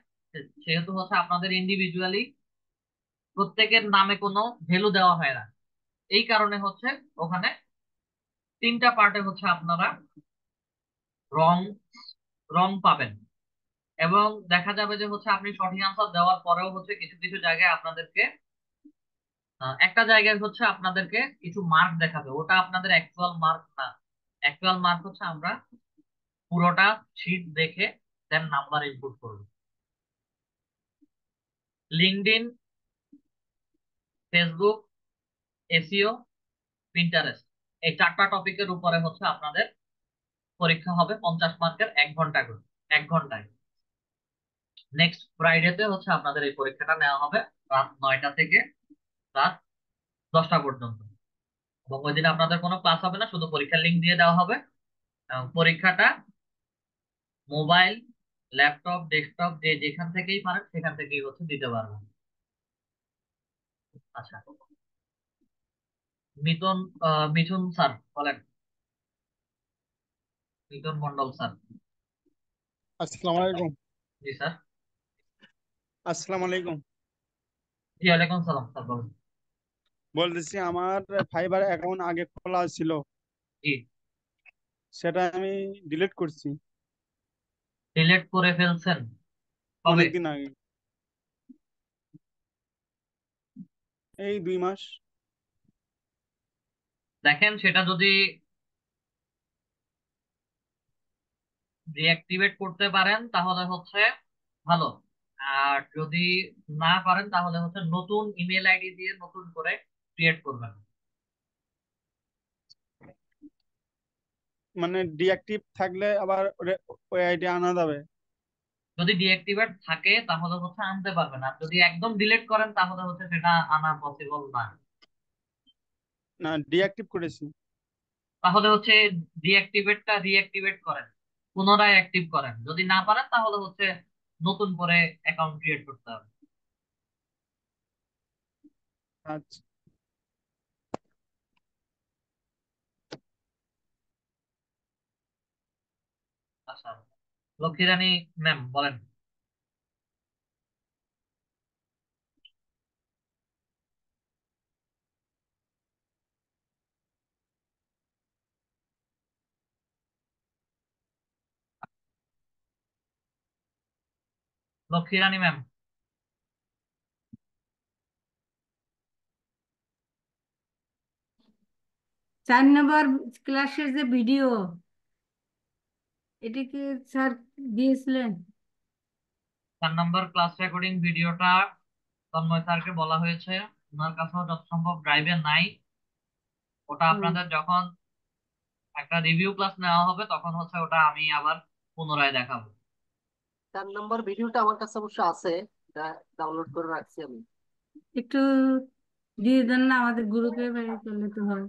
সেহেতু হচ্ছে আপনাদের ইন্ডিভিজুয়ালি প্রত্যেকের নামে কোনো ভ্যালু দেওয়া হয় না। এই কারণে হচ্ছে ওখানে 3টা পার্টে হচ্ছে আপনারা রং রং পাবেন। এবং দেখা যাবে যে হচ্ছে আপনি সঠিক আনসার দেওয়ার পরেও হচ্ছে কিছু কিছু জায়গায় আপনাদেরকে একটা জায়গায় হচ্ছে আপনাদেরকে কিছু মার্ক দেখাবে, ওটা আপনাদের অ্যাকচুয়াল মার্ক না। অ্যাকচুয়াল মার্ক হচ্ছে আমরা পুরোটা শিট দেখে দেন নাম্বার ইনপুট করব। লিঙ্কডইন, ফেসবুক, এসইও, পিন্টারেস্ট, এই 4টা টপিকের উপরে হচ্ছে আপনাদের পরীক্ষা হবে 50 মার্কের, 1 ঘন্টা করে, 1 ঘন্টায়। নেক্সট ফ্রাইডেতে হচ্ছে আপনাদের এই পরীক্ষাটা নেওয়া হবে রাত 9টা থেকে রাত 10টা পর্যন্ত। এবং ওই দিন আপনাদের কোনো ক্লাস হবে না, শুধু পরীক্ষার লিঙ্ক দিয়ে দেওয়া হবে। এবং পরীক্ষাটা মোবাইল, ল্যাপটপ, ডেস্কটপ, যে যেখান থেকেই পারেন সেখান থেকেই হচ্ছে দিতে পারবেন। আচ্ছা, মিথুন মিঠুন স্যার বলেন, মিথুন মন্ডল স্যার। আসসালামু আলাইকুম। জি স্যার। আসসালামু আলাইকুম। জি ওয়ালাইকুম সালাম স্যার, বলুন। বলতেছি আমার ফাইবার অ্যাকাউন্ট আগে খোলা ছিল, জি। সেটা আমি ডিলিট করছি ডিলেট করে ফেলছেন? কবে? অনেকদিন আগে, এই 2 মাস। দেখেন সেটা যদি ডিঅ্যাক্টিভেট করতে পারেন তাহলে হচ্ছে ভালো। আর যদি না পারেন তাহলে হচ্ছে নতুন ইমেল আইডি দিয়ে নতুন করে ক্রিয়েট করবেন। মানে ডিঅ্যাক্টিভ থাকলে আবার ওই আইডি আনা যাবে? যদি ডিঅ্যাক্টিভেট থাকে তাহলে হচ্ছে আনতে পারবেন, আর যদি একদম ডিলিট করেন তাহলে হচ্ছে সেটা আনা পসিবল না। না, ডিঅ্যাক্টিভ করেছি। তাহলে হচ্ছে ডিঅ্যাক্টিভেটটা রিঅ্যাক্টিভেট করেন, পুনরায় অ্যাক্টিভ করেন। যদি না পারেন তাহলে হচ্ছে নতুন করে অ্যাকাউন্ট ক্রিয়েট করতে হবে। আচ্ছা। আচ্ছা, লক্ষ্মী রানী ম্যাম বলেন। লক্ষ্মী রানী ম্যাম। 4 নম্বর ক্লাসের যে ভিডিও, এটা কি স্যার দিয়েছিলেন? 4 নম্বর ক্লাস রেকর্ডিং ভিডিওটা তন্ময় স্যারকে বলা হয়েছে ওনার কাছেও যত সম্ভব ড্রাইভে নাই। ওটা হুম আপনাদের যখন একটা রিভিউ ক্লাস নেওয়া হবে তখন হচ্ছে ওটা আমি আবার পুনরায় দেখাবো। 4 নম্বর ভিডিওটা আমার কাছে অবশ্য আছে, এটা ডাউনলোড করে রাখছি আমি। একটু দিয়ে দেন না আমাদের গ্রুপে, বাইরে করলে তো হয়।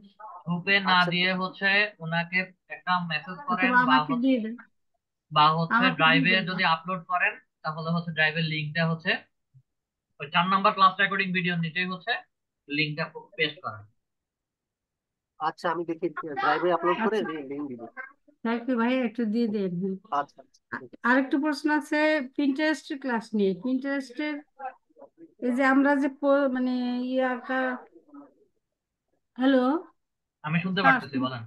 গ্রুপে না আচ্ছা দিয়ে হচ্ছে ওনাকে একটা মেসেজ করেন অথবা বা আমাকে হচ্ছে দিয়ে দেন, আমাকে দিয়ে ড্রাইভে দেন। যদি আপলোড করেন তাহলে হচ্ছে ড্রাইভের লিঙ্কটা হচ্ছে ওই 4 নম্বর ক্লাস রেকর্ডিং ভিডিও নিচেই হচ্ছে লিঙ্কটা পেস্ট করেন। আচ্ছা, আমি দেখি ড্রাইভে আপলোড করে আচ্ছা, লিঙ্ক দিব। থ্যাংক ইউ ভাই, একটু দিয়ে দেন। হ্যাঁ। আচ্ছা আচ্ছা, ঠিক আছে। আরেকটু প্রশ্ন আছে পিন্টারেস্টের ক্লাস নিয়ে। পিন্টারেস্টের এই যে আমরা যে মানে ইয়াটা, হ্যালো আমি শুনতে স্যার, পারতেছি, বলেন।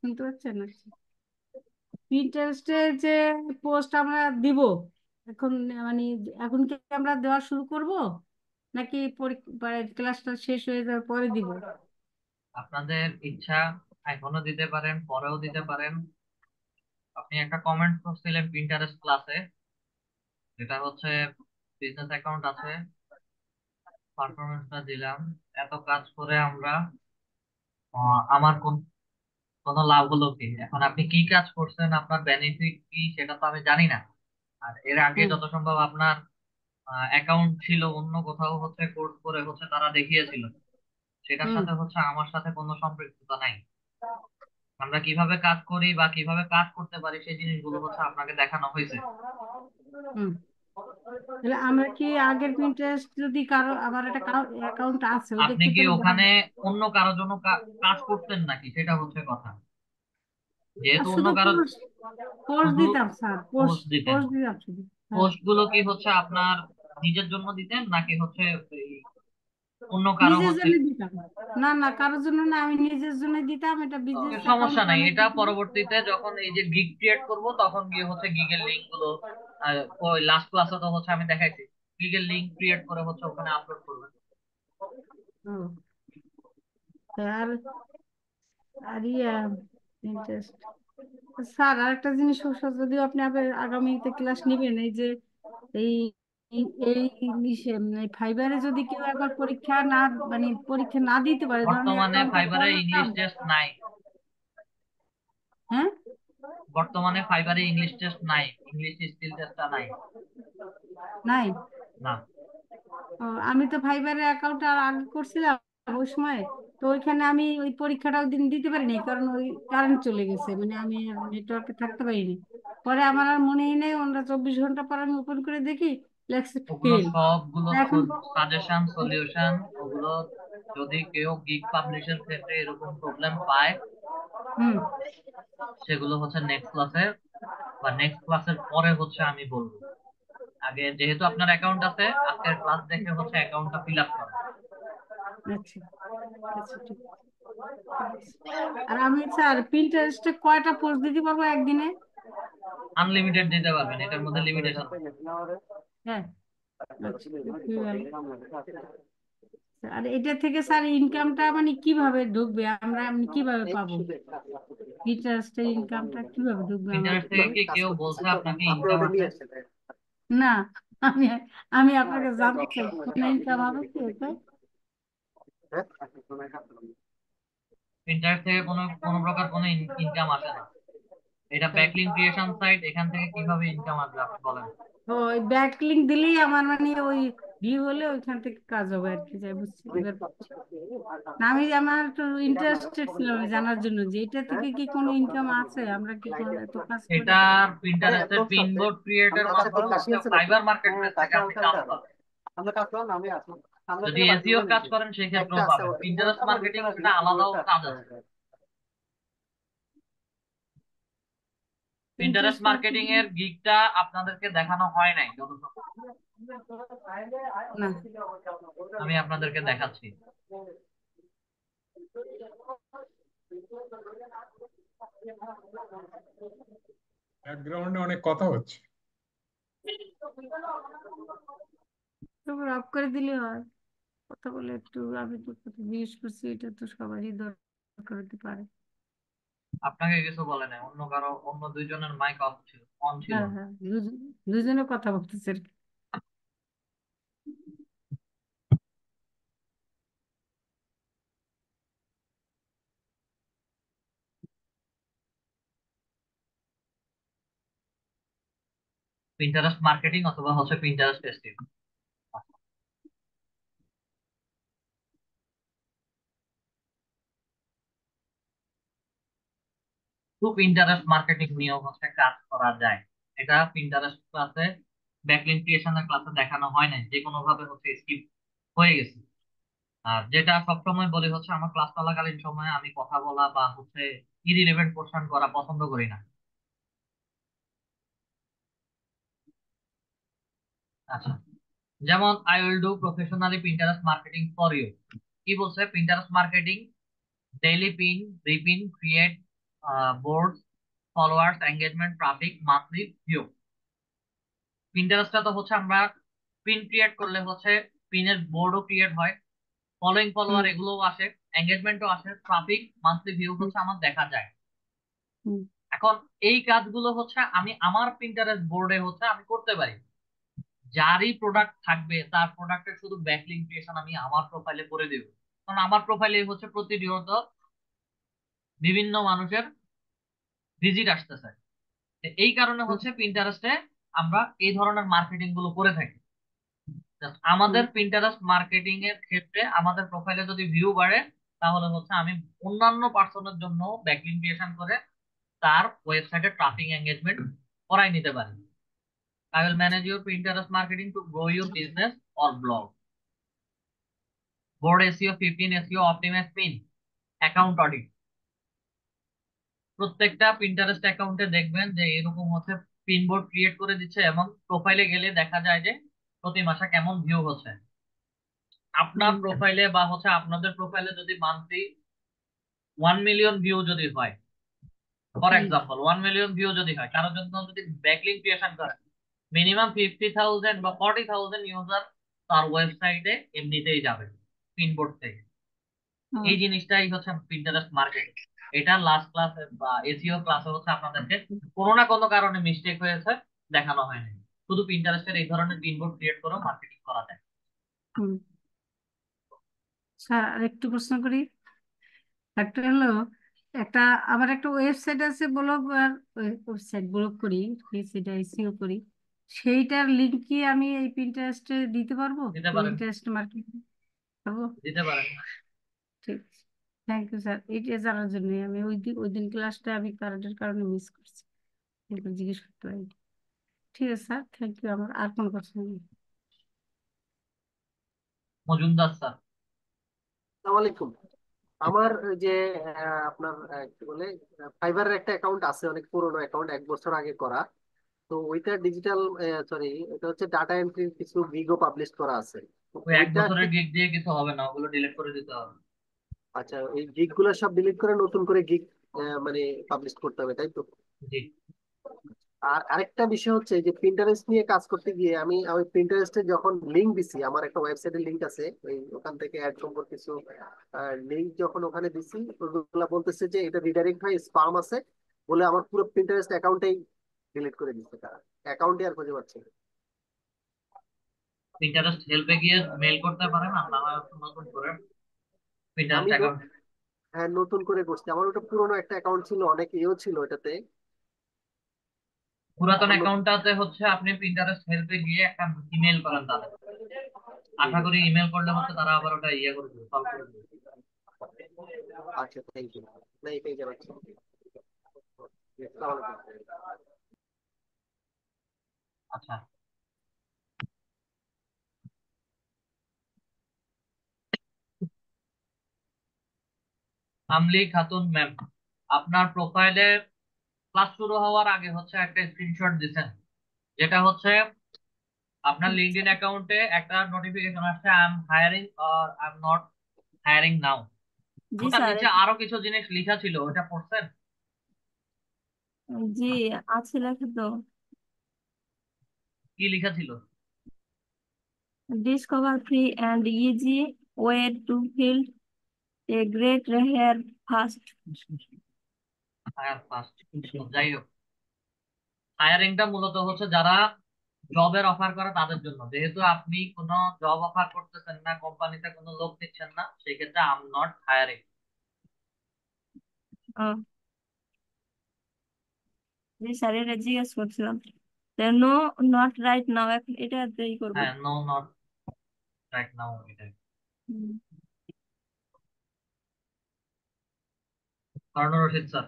শুনতে পাচ্ছেন না? পিন্টারেস্টের যে পোস্ট আমরা দিব এখন, মানে এখন কি আমরা দেওয়া শুরু করব নাকি ক্লাসটা শেষ হয়ে যাওয়ার পরে দিব? আপনাদের ইচ্ছা, এখনো দিতে পারেন, পরেও দিতে পারেন। আপনি একটা কমেন্ট করছিলেন পিন্টারেস্ট ক্লাসে, যেটা হচ্ছে বিজনেস অ্যাকাউন্ট আছে, পারফরমেন্সটা দিলাম, এত কাজ করে আমরা আমার কোনো লাভ হলো কি? এখন আপনি কি কাজ করছেন, আপনার বেনিফিট কি সেটা তো আমি জানি না। আর এর আগে হুম যত সম্ভব আপনার অ্যাকাউন্ট ছিল অন্য কোথাও হচ্ছে কোর্স করে হচ্ছে তারা দেখিয়েছিল, সেটার হুম সাথে হচ্ছে আমার সাথে কোনো সম্পৃক্ততা নাই। আমরা কিভাবে কাজ করি বা কিভাবে কাজ করতে পারি সেই জিনিসগুলো হচ্ছে আপনাকে দেখানো হয়েছে। হুম তাহলে আমরা কি আগের পিন্টারেস্ট যদি কারো, আমার একটা অ্যাকাউন্ট আছে, ওটা আপনি কি কি তাহলে ওখানে অন্য কারোর জন্য কাজ করতেন নাকি, সেটা হচ্ছে কথা। যেহেতু অন্য শুধু কারো পোস্ট পোস্ট শুধু দিতাম স্যার, পোস্ট পোস্ট দিতেন, পোস্ট দিতাম শুধু। হ্যাঁ, পোস্ট গুলো কি হচ্ছে আপনার নিজের জন্য দিতেন নাকি হচ্ছে এই অন্য কারো নিজের হচ্ছে? জন্য দিতাম। না না, কারোর জন্য না, আমি নিজের জন্য দিতাম। এটা বিজনেস সমস্যা অ্যাকাউন্ট নাই, আমি এটা পরবর্তীতে যখন এই যে গিগ ক্রিয়েট করব তখন গিয়ে হচ্ছে গিগের লিঙ্ক গুলো ওই লাস্ট ক্লাসে তো হচ্ছে আমি দেখাইছি, গিগের লিঙ্ক ক্রিয়েট করে হচ্ছে ওখানে আপলোড করবেন। ও, আর আর ইয়া ইন্টারেস্ট। স্যার আরেকটা জিনিস স্যার, যদিও আপনি আবার আগামীতে ক্লাস নিবেন, এই যে এই এই এই ইংলিশে ফাইবারে যদি কেউ একবার পরীক্ষা না, মানে পরীক্ষা না দিতে পারে, ধরেন বর্তমানে অ্যাকাউন্টে ফাইবারে ইংলিশ করলাম। টেস্ট নাই। হ্যাঁ, বর্তমানে ফাইবারে ইংলিশ টেস্ট নাই, ইংলিশ স্কিল টেস্টটা নাই। নাই। না। ও, আমি তো ফাইবারের অ্যাকাউন্ট আর আগে করছিলাম ওই সময়, তো ওইখানে আমি ওই পরীক্ষাটা ওই দিন দিতে পারিনি, কারণ ওই কারেন্ট চলে গেছে, মানে আমি নেটওয়ার্কে থাকতে পারিনি। পরে আমার আর মনেই নেই, ওনারা 24 ঘন্টা পর আমি ওপেন করে দেখি লেখছে ওগুলো ফেল। সবগুলো এখন সাজেশন সলিউশন, ওগুলো যদি কেউ গিগ পাবলিশের ক্ষেত্রে এরকম প্রবলেম পায় হুম সেগুলো হচ্ছে নেক্সট ক্লাসে বা নেক্সট ক্লাসের পরে হচ্ছে আমি বলবো। আগে যেহেতু আপনার অ্যাকাউন্ট আছে, আজকের ক্লাস দেখে হচ্ছে অ্যাকাউন্টটা ফিল আপ করেন। আচ্ছা আচ্ছা, ঠিক আছে। আর আমি স্যার প্রিন্টারেস্টে কয়টা পোস্ট দিতে পারবো একদিনে? আনলিমিটেড দিতে পারবেন, এটার মধ্যে লিমিটেশন। হ্যাঁ, আচ্ছা, ঠিক গেল। আর এটা থেকে স্যার ইনকামটা মানে কিভাবে ঢুকবে, আমরা আমি কিভাবে পাবো? প্রিন্টারেস্টের ইনকামটা কিভাবে ঢুকবে আমার ইন্টারেস্ট থেকে কি অ্যাকাউন্টে? কেউ বলছে আপনাকে ইনকাম আপলোডে আছে? নিয়ে আসছে। না, আমি আমি আপনাকে জানতে চাই কোনো ইনকাম হবে কি এতে? হ্যাঁ, ইন্টারেস্ট থেকে কোনো কোনো প্রকার কোনো ইনকাম আসে না। এটা ব্যাকলিঙ্ক ক্রিয়েশন সাইট, এখান থেকে কিভাবে ইনকাম আসবে আপনি বলেন। ওই ব্যাকলিংক দিলেই আমার মানে ওই ভিউ হলে ওইখান থেকে কাজ হবে আর কি, যাই বুঝছি, এবার বুঝছি। না, আমি আমার একটু ইন্টারেস্টেড ছিলাম আমি জানার জন্য যে এটা থেকে কি কোনো ইনকাম আছে, আমরা কি কোনো এত কাজ করি। এটার আরে পিন্টারেস্টের নোটস আছে, পিনবোর্ড ক্রিয়েটের আমরা আছে, তোর মাধ্যমে কাশি হচ্ছে আছে নাকি? ফাইবার মার্কেট হ্যাঁ, প্লেস থেকে কাশি আপনি হালকা কাজ হালকা আছে। পাবেন। আমরা কাজ করলাম, আমি আছি। সামনে যদি থেকে বাকি এসইও গুলো কাজ নিচ্ছি। করেন সেই একটা ক্ষেত্রেও আছে, পাবেন। ওটা পিন্টারেস্ট আমার মার্কেটিং ভিতরে আছে, এটা আলাদাও ওটা। কাজ হ্যাঁ আছে। হ্যাঁ। Pinterest interest marketing marketing. এর গিগটা আপনাদেরকে দেখানো হয় নাই যত সম্ভব। না, আমি আপনাদেরকে দেখাচ্ছি। ব্যাকগ্রাউন্ডে অনেক কথা হচ্ছে। তারপর অফ করে দিলে হয়। কথা বলে একটু, আমি তো কথা জিজ্ঞেস করছি, এটা তো সবারই দরকার হতে পারে। আপনাকে কিছু বলে নাই, অন্য দুইজনের মাইক অফ ছিল, অন ছিল। হ্যাঁ হ্যাঁ, দুজনে কথা বলতেছে আর কি। পিন্টারেস্ট মার্কেটিং অথবা হচ্ছে পিন্টারেস্ট টেস্টিং। খুব ইন্টারেস্ট মার্কেটিং নিয়েও হচ্ছে কাজ করা যায়। এটা পিন্টারেস্ট ক্লাসে, ব্যাকলিঙ্ক ক্রিয়েশনের ক্লাসে দেখানো হয় না, যে কোনো ভাবে হচ্ছে স্কিপ হয়ে গেছে। আর যেটা সবসময় বলি হচ্ছে, আমার ক্লাস চলাকালীন সময়ে আমি কথা বলা বা হচ্ছে ইরিলেভেন্ট কোশ্চেন করা পছন্দ করি না। আচ্ছা, যেমন I will do professionally Pinterest marketing for you. কি বলছে? Pinterest marketing, daily pin, repin, create board, followers, engagement, traffic, monthly view. পিন্টারেস্টটা তো হচ্ছে আমরা পিন ক্রিয়েট করলে হচ্ছে পিনের বোর্ডও ক্রিয়েট হয়, ফলোইং হুম ফলোয়ার এগুলোও আসে, এঙ্গেজমেন্টও আসে, ট্রাফিক, মান্থলি ভিউ হুম হচ্ছে আমার দেখা যায়। হুম এখন এই কাজগুলো হচ্ছে আমি আমার পিন্টারেস্ট বোর্ডে হচ্ছে আমি করতে পারি। যারই প্রোডাক্ট থাকবে তার প্রোডাক্টের শুধু ব্যাকলিঙ্ক ক্রিয়েশন আমি আমার প্রোফাইলে করে দেব, কারণ আমার প্রোফাইলে হচ্ছে প্রতিনিয়ত বিভিন্ন মানুষের ভিজিট আসতেছে। তো এই কারণে হুম হচ্ছে পিন্টারেস্টে আমরা এই ধরনের মার্কেটিং গুলো করে থাকি। Just হুম আমাদের পিন্টারেস্ট মার্কেটিং এর ক্ষেত্রে আমাদের প্রোফাইলে যদি ভিউ বাড়ে, তাহলে হচ্ছে আমি অন্যান্য পার্সনের জন্য ব্যাকলিঙ্ক ক্রিয়েশন করে তার ওয়েবসাইটে ট্রাফিক এঙ্গেজমেন্ট করাই নিতে পারি। I will manage your Pinterest marketing to grow your business or blog. Board SEO, 15 SEO, optimize pin, account audit। প্রত্যেকটা পিন্টারেস্ট অ্যাকাউন্টে দেখবেন যে এরকম হচ্ছে পিন বোর্ড ক্রিয়েট করে দিচ্ছে, এবং প্রোফাইলে গেলে দেখা যায় যে প্রতি মাসে কেমন ভিউ হচ্ছে। আপনার হুম প্রোফাইলে বা হচ্ছে আপনাদের প্রোফাইলে যদি মান্থলি 1 মিলিয়ন ভিউ যদি হয়, for hmm example 1 million view যদি হয়, কারোর জন্য যদি ব্যাকলিঙ্ক ক্রিয়েশন করেন, মিনিমাম 50,000 বা 40,000 ইউজার তার ওয়েবসাইটে এমনিতেই যাবে পিনবোর্ড থেকে। হুম এই জিনিসটাই হচ্ছে পিন্টারেস্ট মার্কেটিং। এটা লাস্ট ক্লাসে বা এসইও ক্লাসে হচ্ছে আপনাদেরকে কোনো না কোনো কারণে মিস্টেক হয়েছে, দেখানো হয়নি। শুধু পিন্টারেস্টের এই ধরনের পিনবোর্ড ক্রিয়েট করে মার্কেটিং করা যায়। হুম। স্যার আরেকটু প্রশ্ন করি। একটা হলো, একটা আমার একটা ওয়েবসাইট আছে, ব্লগ, ওয়েবসাইট ব্লগ করি, সেটা এসইও করি, সেইটার লিঙ্ক কি আমি এই পিন্টারেস্টে দিতে পারবো? দিতে পারেন, পিন্টারেস্ট মার্কেটিং পারবো? দিতে পারেন। ঠিক আছে, থ্যাংক ইউ স্যার। এইটা জানার জন্য আমি ওই দিন ক্লাসটা আমি কারেন্টের কারণে মিস করছি, কিন্তু জিজ্ঞেস করতে পারি। ঠিক আছে স্যার, থ্যাংক ইউ। আমার আর কোনো কথা নেই। মজুমদার স্যার। আসসালামু আলাইকুম। আমার ওই যে আপনার কি বলে ফাইবারের একটা অ্যাকাউন্ট আছে, অনেক পুরনো অ্যাকাউন্ট, 1 বছর আগে করা। তো ওইটা ডিজিটাল, সরি, এটা হচ্ছে ডাটা এন্ট্রির কিছু গিগও পাবলিশ করা আছে। তো ওই এক ওইটা বছরের কি- গিগ দিয়ে কিছু হবে না, ওগুলো ডিলিট করে দিতে হবে। আচ্ছা, এই গিগ গুলো সব ডিলিট করে নতুন করে গিগ মানে পাবলিশ করতে হবে, তাই তো? জি। আর আরেকটা বিষয় হচ্ছে যে প্রিন্টারেস্ট নিয়ে কাজ করতে গিয়ে আমি ওই প্রিন্টারেস্টে যখন লিংক দিছি, আমার একটা ওয়েবসাইটের লিংক আছে, ওই ওখান থেকে অ্যাড সম্পর্কে কিছু লিংক যখন ওখানে দিছি, ওগুলা বলতেছে যে এটা রিডাইরেক্ট হয়, স্পাম আছে বলে আমার পুরো প্রিন্টারেস্ট অ্যাকাউন্টেই ডিলিট করে দিচ্ছে তারা, অ্যাকাউন্টে আর খুঁজে পাচ্ছে না। পিন্টারেস্ট হেল্পে গিয়ে মেল করতে পারেন, আর না হয় হচ্ছে নতুন করে আমি পিন্টারেস্ট অ্যাকাউন্ট। হ্যাঁ, নতুন করে করছি। আমার ওটা পুরোনো একটা অ্যাকাউন্ট ছিল, অনেক ইয়েও ছিল এটাতে। পুরাতন এখন অ্যাকাউন্টটাতে হচ্ছে আপনি পিন্টারেস্ট হেল্পে গিয়ে একটা ইমেল করেন তাদের। আশা করি ইমেল করলে হচ্ছে তারা আবার ওটা ইয়ে করে দেবে, সলভ করে দেবে। আচ্ছা, থ্যাংক ইউ। না, এটাই জানাচ্ছি। আসসালামু আলাইকুম। আচ্ছা, আমলি খাতুন ম্যাম, আপনার প্রোফাইলে ক্লাস শুরু হওয়ার আগে হচ্ছে একটা স্ক্রিনশট দিছেন, যেটা হচ্ছে আপনার লিঙ্কডইন অ্যাকাউন্টে একটা নোটিফিকেশন আসছে, I am hiring or I am not hiring now. জি ওটার স্যার। নিচে আরো কিছু জিনিস লেখা ছিল, ওটা পড়ছেন? জি, আছে লেখা তো। কি লেখা ছিল? Discover free and easy way to build a great hire fast. Hire first. যাই হোক, হায়ারিংটা মূলত হচ্ছে যারা জবের অফার করে তাদের জন্য। যেহেতু আপনি কোনো জব অফার করতেছেন না, কোম্পানিতে কোনো লোক নিচ্ছেন না, সেই ক্ষেত্রে I am not hiring. G sir, এটা জিজ্ঞেস করছিলাম। নো নট রাইট নাও, এখন এটা দিয়েই করবো। হ্যাঁ, নো নট রাইট নাও এটাই। হুম। হারুন রশিদ স্যার।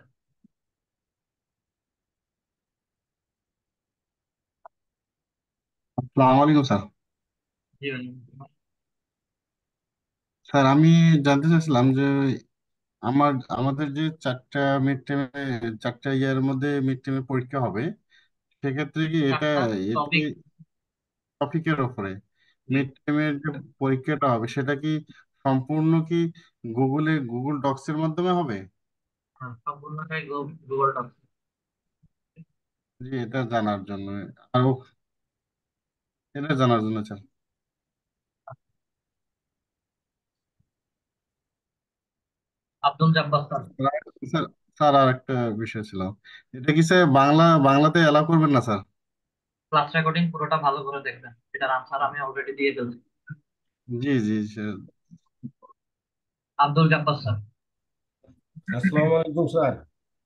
আসসালামু আলাইকুম স্যার। জি ওয়ালাইকুম আসসালাম। স্যার আমি জানতে চাচ্ছিলাম যে আমাদের যে মিড টার্মে 4টা ইয়ার মধ্যে মিড টার্মে পরীক্ষা হবে, সেক্ষেত্রে কি এটা চারটা এতে টপিক। টপিকের উপরে জি, মিড টার্মের যে পরীক্ষাটা হবে সেটা কি সম্পূর্ণ কি গুগল ডক্স এর মাধ্যমে হবে? হ্যাঁ, সম্পূর্ণটাই গুগল ডক। জি, এটা জানার জন্য আরো এটা জানার জন্য sir. Abdul Jabbar sir. Sir sir আর একটা বিষয় ছিল, এটা কি স্যার বাংলাতে এলাও করবেন না স্যার? ক্লাস রেকর্ডিং পুরোটা ভালো করে দেখবেন, এটার আনসার আমি অলরেডি দিয়ে ফেলছি। জি জি স্যার। আব্দুল জব্বার স্যার। আসসালামু আলাইকুম স্যার।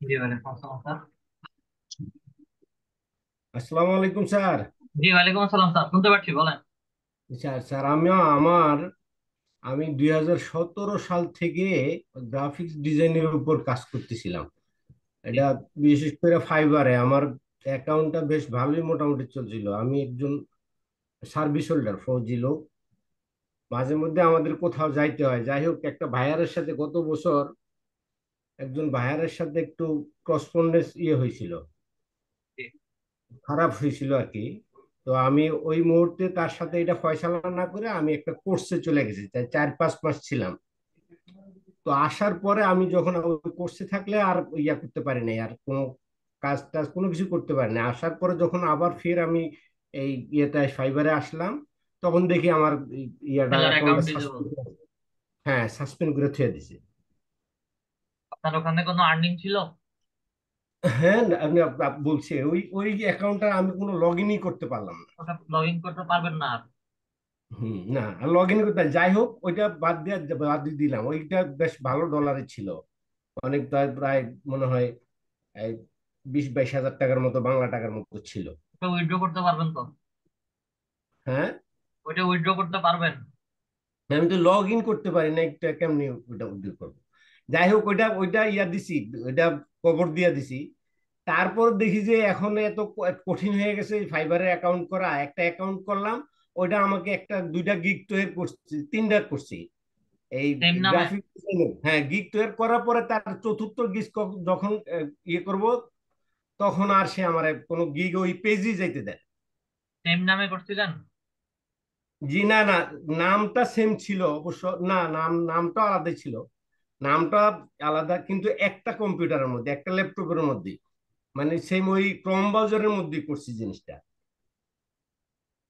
জি ওয়ালাইকুম আসসালাম স্যার। আসসালামু আলাইকুম স্যার। জি ওয়ালাইকুম আসসালাম স্যার, শুনতে পাচ্ছি, বলেন। স্যার স্যার আমি 2017 সাল থেকে গ্রাফিক্স ডিজাইনের উপর কাজ করতেছিলাম। জি, এটা বিশেষ করে ফাইবারে আমার অ্যাকাউন্টটা বেশ ভালোই মোটামুটি চলছিল। আমি একজন সার্ভিস হোল্ডার, ফৌজি লোক। মাঝে মধ্যে আমাদের কোথাও যাইতে হয়, যাই হোক একটা ভাইয়ারের সাথে গত বছর একজন ভাইয়ারের সাথে একটু করসপন্ডেন্স হয়েছিল, জি। খারাপ হয়েছিল আর কি। তো আমি ওই মুহূর্তে তার সাথে এটা ফয়সালা না করে আমি একটা কোর্সে চলে গেছি, তাই 4-5 মাস ছিলাম। তো আসার পরে আমি যখন ওই কোর্সে থাকলে আর করতে পারি নাই, আর কোনো কাজ টাজ কোনো কিছু করতে পারি না। আসার পরে যখন আবার ফের আমি এই ফাইবারে আসলাম, তখন দেখি আমার সেলার অ্যাকাউন্টটা অ্যাকাউন্ট ডিসেবল। সাসপেন্ড, হ্যাঁ সাসপেন্ড করে থুয়ে দিছে। আপনার ওখানে কোনো আর্নিং ছিল? হ্যাঁ, আমি বলছি ওই ওই অ্যাকাউন্টটা আমি কোনো লগ ইনই করতে পারলাম না। ওটা লগ ইন করতে পারবেন না আর। না, লগ ইন করতে, যাই হোক ওইটা বাদ দিয়ে দিলাম। ওইটা বেশ ভালো ডলারে ছিল, অনেক প্রায় প্রায় মনে হয় এই 20-22 হাজার টাকার মতো, বাংলা টাকার মতো ছিল। ওটা উইথড্র করতে পারবেন তো? হ্যাঁ, ওইটা উইথড্র করতে পারবেন? আমি তো লগ ইন করতে পারি না, একটা কেমনি ওইটা উদ্যোগ করবো। যাই হোক ওইটা ওইটা দিছি, ওইটা কবর দিয়া দিছি। তারপর দেখি যে এখন এত কঠিন হয়ে গেছে ফাইবারে অ্যাকাউন্ট করা। একটা অ্যাকাউন্ট করলাম, ওইটা আমাকে একটা 2টা গিগ তৈরি করছি, 3টা করছি এই সেম নামে? গ্রাফিক ডিজাইনে। হ্যাঁ, গিগ তৈরি করার পরে তার চতুর্থ গিগ যখন করব, তখন আর সে আমার কোনো গিগ ওই পেজই যাইতে দেয়। সেম নামে করছিলেন? জি না না, নামটা সেম ছিল অবশ্য, না নামটা আলাদা ছিল। নামটা আলাদা, কিন্তু একটা কম্পিউটারের মধ্যে, একটা ল্যাপটপের মধ্যে, মানে সেম ওই ক্রোম ব্রাউজারের মধ্যে করছি জিনিসটা।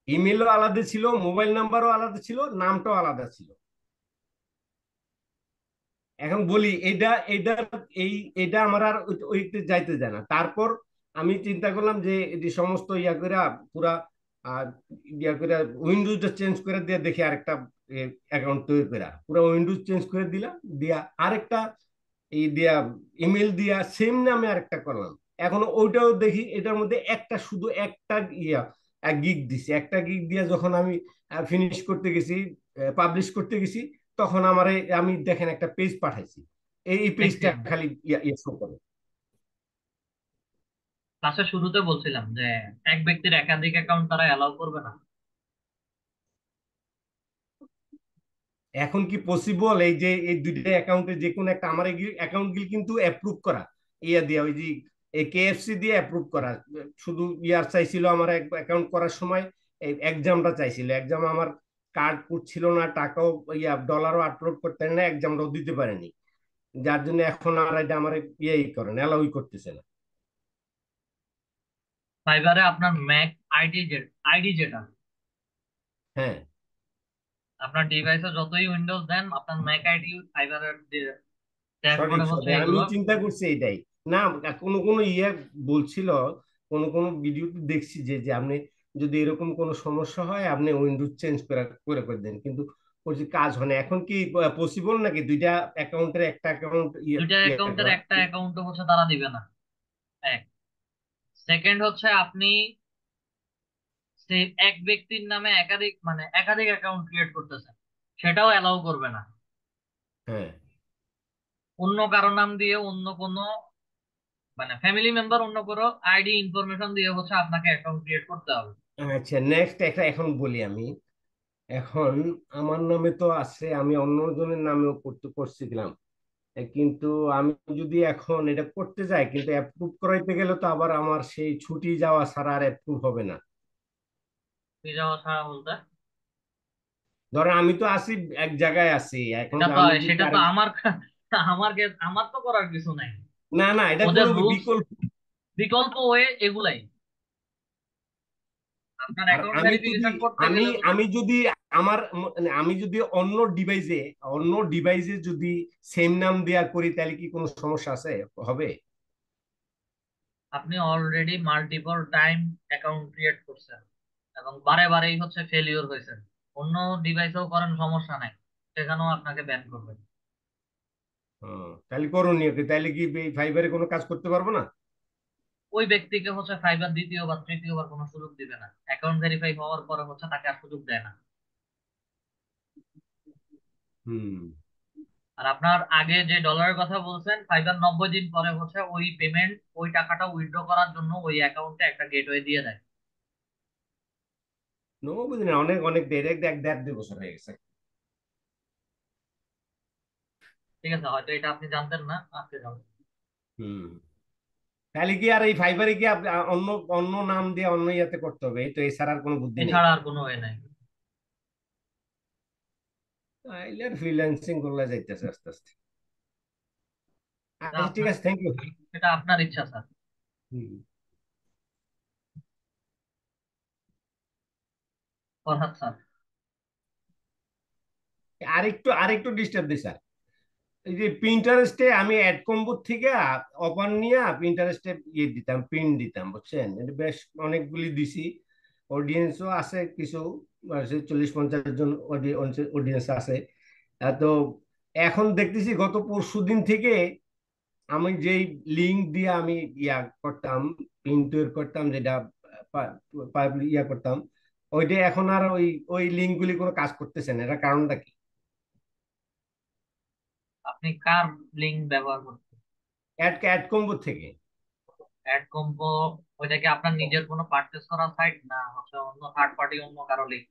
ইমেলও আলাদা ছিল, মোবাইল নাম্বারও আলাদা ছিল, নামটাও আলাদা ছিল। এখন বলি এইটা এইটা এই এটা আমার আর ওইতে যাইতে যায় না। তারপর আমি চিন্তা করলাম যে এটি সমস্ত করে পুরা আহ, করে উইন্ডোজটা চেঞ্জ করে দিয়ে দেখি আরেকটা অ্যাকাউন্ট তৈরি করে পুরো উইন্ডোজ চেঞ্জ করে দিলাম, দিয়া আরেকটা দিয়া ইমেল দিয়া সেম নামে আরেকটা করলাম। এখন ওইটাও দেখি এটার মধ্যে শুধু একটা গিগ দিছি। একটা গিগ দিয়ে যখন আমি ফিনিশ করতে গেছি, পাবলিশ করতে গেছি, তখন আমি দেখেন একটা পেজ পাঠাইছি, এই দেখছি পেজটা আমি। খালি শো করে। ক্লাসের শুরুতে বলছিলাম যে এক ব্যক্তির একাধিক অ্যাকাউন্ট তারা অ্যালাউ করবে না। এখন কি পসিবল এই যে এই 2টা অ্যাকাউন্টে যে কোনো একটা, আমার অ্যাকাউন্ট গুলি কিন্তু অ্যাপ্রুভ করা, দিয়ে ওই যে এই কেএফসি দিয়ে অ্যাপ্রুভ করা। শুধু চাইছিল আমার অ্যাকাউন্ট করার সময়, এই এক্সামটা চাইছিল। এক্সাম আমার কার্ড ছিল না, টাকাও ডলারও আপলোড করতে না, এক্সামটাও দিতে পারেনি। যার জন্য এখন আর এটা আমার করেন, অ্যালাউই করতেছে না। ফাইবারে আপনার ম্যাক আইডি যেটা, হ্যাঁ, আপনার ডিভাইসে যতই উইন্ডোজ দেন, আপনার ম্যাক আইডি ফাইবারের সঠিক ড্যাশবোর্ডে হচ্ছে সঠিক, আমি এগুলো। চিন্তা করছি এটাই। না, কোনো কোনো বলছিল, কোনো কোনো ভিডিওতে দেখছি যে যে আপনি যদি এরকম কোনো সমস্যা হয় আপনি উইন্ডোজ চেঞ্জ করে করে করে দেন, কিন্তু ওর যে কাজ হয় না। এখন কি পসিবল নাকি 2টা অ্যাকাউন্টের একটা অ্যাকাউন্ট দুইটা অ্যাকাউন্টের করা? একটা অ্যাকাউন্ট হচ্ছে তারা দিবে না। এক, সেকেন্ড হচ্ছে আপনি সে এক ব্যক্তির নামে একাধিক মানে একাধিক অ্যাকাউন্ট ক্রিয়েট করতেছেন, সেটাও অ্যালাউ করবে না। হ্যাঁ, অন্য কারো নাম দিয়ে অন্য কোনো মানে ফ্যামিলি মেম্বার অন্য কোনো আইডি ইনফরমেশন দিয়ে হচ্ছে আপনাকে অ্যাকাউন্ট ক্রিয়েট করতে হবে। আচ্ছা, নেক্সট একটা এখন বলি আমি। এখন আমার নামে তো আছে, আমি অন্যজনের নামেও করছিলাম। কিন্তু আমি যদি এখন এটা করতে যাই, কিন্তু অ্যাপ্রুভ করাইতে গেলে তো আবার আমার সেই ছুটি যাওয়া ছাড়া আর অ্যাপ্রুভ হবে না। ভিসা ছাড়া বলতে ধরো আমি তো আছি, এক জায়গায় আছি এখন, এটা তো আমি যদি সেটা তো আরেক, আমার তো করার কিছু নাই। না না, এটা ওদের কোনো রুলস বিকল্প। বিকল্প ওয়ে এগুলাই। আপনার আর অ্যাকাউন্ট আমি যদি ভেরিফিকেশন করতে আমি গেলে হচ্ছে আমি যদি আমার মানে আমি যদি অন্য ডিভাইসে যদি সেম নাম দেয়া করি, তাহলে কি কোনো সমস্যা আছে, হবে? আপনি already multiple time account create করছেন এবং বারে বারেই হচ্ছে ফেলিওর হয়েছে। অন্য ডিভাইসেও করেন, সমস্যা নাই, সেখানেও আপনাকে ব্যান করবে। তাহলে করণীয় কি? তাহলে কি এই ফাইবারে কোনো কাজ করতে পারবো না? ওই ব্যক্তিকে হচ্ছে ফাইবার দ্বিতীয় বা তৃতীয়বার কোনো সুযোগ দিবে না। অ্যাকাউন্ট ভেরিফাই হওয়ার পরে হচ্ছে তাকে আর সুযোগ দেয় না। হুম। আর আপনার আগে যে ডলারের কথা বলছেন, ফাইবার 90 দিন পরে হচ্ছে ওই পেমেন্ট, ওই টাকাটা উইথড্র করার জন্য ওই অ্যাকাউন্টে একটা গেটওয়ে দিয়ে দেয়। বুঝি না, অনেক অনেক দেড় এক এক দেড় 2 বছর হয়ে গেছে। ঠিক আছে, হয়তো এটা আপনি জানতেন না, আজকে জানতেন। হুম। তাহলে কি আর এই ফাইবারে কি অন্য অন্য নাম দিয়ে অন্য ইয়াতে করতে হবে? এই তো, এছাড়া আর কোনো বুদ্ধি নেই। এছাড়া আর কোনো ওয়ে নাই। তাইলে আর ফ্রিল্যান্সিং করলে যাইতেছে আস্তে আস্তে। এটা আচ্ছা, ঠিক আপনার আছে, থ্যাংক ইউ। এটা আপনার ইচ্ছা স্যার। ফরহাদ স্যার। আরেকটু আরেকটু ডিস্টার্ব দিই স্যার। এই যে প্রিন্টারেস্টে আমি অ্যাড কম্বো থেকে অফার নিয়ে প্রিন্টারেস্টে ইয়ে দিতাম, প্রিন্ট দিতাম, বুঝছেন? এটা বেশ অনেকগুলি দিছি। অডিয়েন্সও আছে কিছু, 40-50 জন অডিয়েন্স আছে। তো এখন দেখতেছি গত পরশুদিন থেকে আমি যেই লিঙ্ক দিয়ে আমি ইয়া করতাম, প্রিন্ট তৈরি করতাম, যেটা ইয়া করতাম, ওইটা এখন আর ওই ওই লিঙ্কগুলি কোনো কাজ করতেছে না। এটা কারণটা কি? আপনি কার লিঙ্ক ব্যবহার করছেন? অ্যাড অ্যাড কম্বো থেকে। অ্যাড কম্বো, ওইটা কি আপনার নিজের কোনো পারচেস করা সাইট না হচ্ছে অন্য থার্ড পার্টি অন্য কারো লিঙ্ক?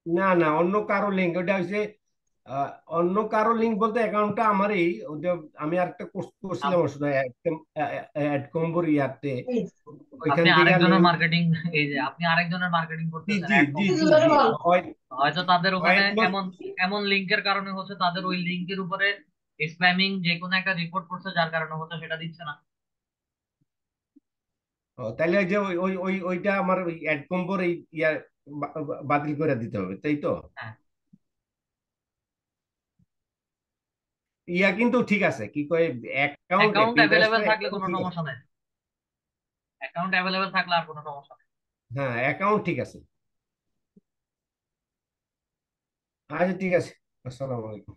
না না, অন্য কারো লিঙ্ক। ওটা হচ্ছে আহ, অন্য কারো লিঙ্ক বলতে অ্যাকাউন্টটা আমারই। ওটা আমি আরেকটা কোর্স করছিলাম ওর সাথে, অ্যাড কম্বোর ইয়াতে, ওইখান আপনি থেকে আমি। আরেকজনের মার্কেটিং, এই যে আপনি আরেকজনের মার্কেটিং জি করতেছেন জি অ্যাড জি কম্বো। জি জি। হয়, হয়তো তাদের ওখানে হয়তো। এমন এমন লিঙ্কের কারণে হচ্ছে তাদের ওই লিঙ্কের উপরে স্প্যামিং যে কোনো একটা রিপোর্ট করছে, যার কারণে হচ্ছে সেটা দিচ্ছে না। তাহলে ওই যে ওই ওই ওই ওইটা আমার ওই অ্যাড কম্বোর এই ইয়া বাতিল করে দিতে হবে, তাই তো? হ্যাঁ, ইয়া কিন্তু ঠিক আছে, কি কয়, অ্যাকাউন্টে অ্যাকাউন্ট অ্যাভেলেবেল প্রিন্টারেস্টের থাকলে অ্যাকাউন্ট কোনো ঠিক আছে। সমস্যা নেই। অ্যাকাউন্ট অ্যাভেলেবেল থাকলে আর কোনো সমস্যা নেই। হ্যাঁ, অ্যাকাউন্ট ঠিক আছে। আচ্ছা, ঠিক আছে। আসসালামু আলাইকুম।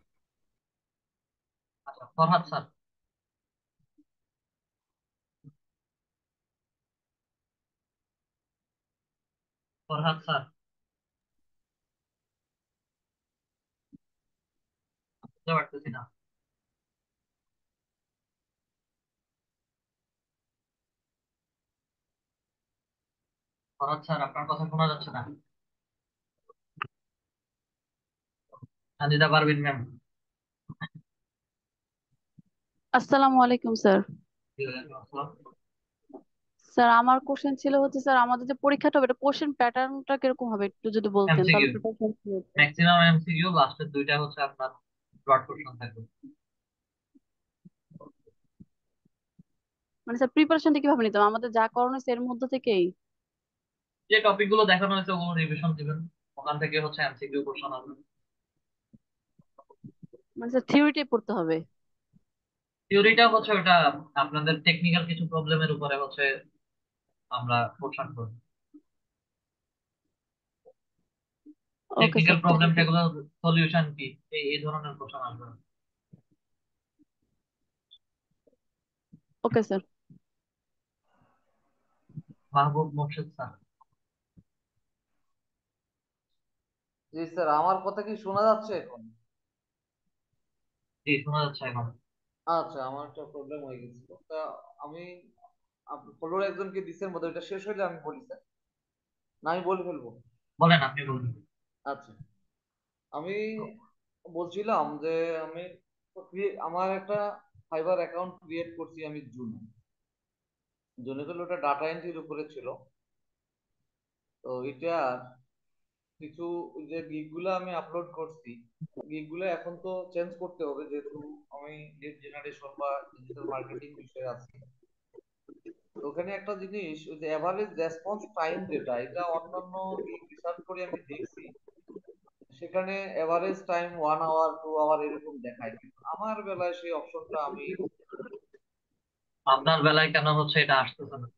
আচ্ছা ফরহাদ স্যার। ফরহাদ স্যার, বুঝতে পারতেছি না। ফরহাদ স্যার, আপনার কথা শোনা যাচ্ছে না। সানজিদা পারভিন ম্যাম। আসসালামু আলাইকুম স্যার। স্যার আমার কোশ্চেন ছিল হচ্ছে স্যার আমাদের যে পরীক্ষাটা হবে এটা কোশ্চেন প্যাটার্নটা কিরকম হবে একটু যদি বলতেন তাহলে এমসিকিউ, প্রিপারেশন হতো। ম্যাক্সিমাম এমসিকিউ, লাস্টের দুইটা হচ্ছে আপনার ব্রড কোশ্চেন থাকবে। মানে স্যার প্রিপারেশনটা কিভাবে নিতাম আমাদের যা করানো হয়েছে এর মধ্যে থেকেই? যে টপিক গুলো দেখানো হয়েছে ওগুলো রিভিশন দিবেন, ওখান থেকে হচ্ছে এমসিকিউ কোশ্চেন আসবে। মানে স্যার থিওরিটাই পড়তে হবে? থিওরিটা হচ্ছে ওটা আপনাদের টেকনিক্যাল কিছু প্রবলেমের উপরে হচ্ছে আমরা কোশ্চেন করব। Okay technical sir, problem thank you. সেগুলো সলিউশন কি, এই ধরনের কোশ্চেন আসবে। Okay sir. Mahbub Morshed sir. জি স্যার, আমার কথা কি শোনা যাচ্ছে এখন? জি, শোনা যাচ্ছে এখন। আচ্ছা, আমার একটা প্রবলেম হয়ে গেছিল তা আমি ফলোয়ার একজনকে দিচ্ছেন বোধহয়, ওইটা শেষ হইলে আমি বলি স্যার, না আমি বলে ফেলবো? বলেন, আপনি বলুন। আচ্ছা, আমি বলছিলাম যে আমি আমার একটা ফাইবার অ্যাকাউন্ট ক্রিয়েট করছি আমি জুনে জুনে করলে ওটা ডাটা এন্ট্রির উপরে ছিল। তো এটা কিছু ওই যে গিগ গুলো আমি আপলোড করছি, গিগ গুলো এখন তো চেঞ্জ করতে হবে যেহেতু আমি লিড জেনারেশন বা ডিজিটাল মার্কেটিং বিষয়ে আছি। তো ওখানে একটা জিনিস, ওই যে এভারেজ রেসপন্স টাইম যেটা, এটা অন্যান্য গিগ রিসার্চ করে আমি দেখছি সেখানে এভারেজ টাইম 1 আওয়ার 2 আওয়ার এরকম দেখায়, কিন্তু আমার বেলায় সেই অপশনটা আমি। আপনার বেলায় কেন হচ্ছে এটা আসতেছে না?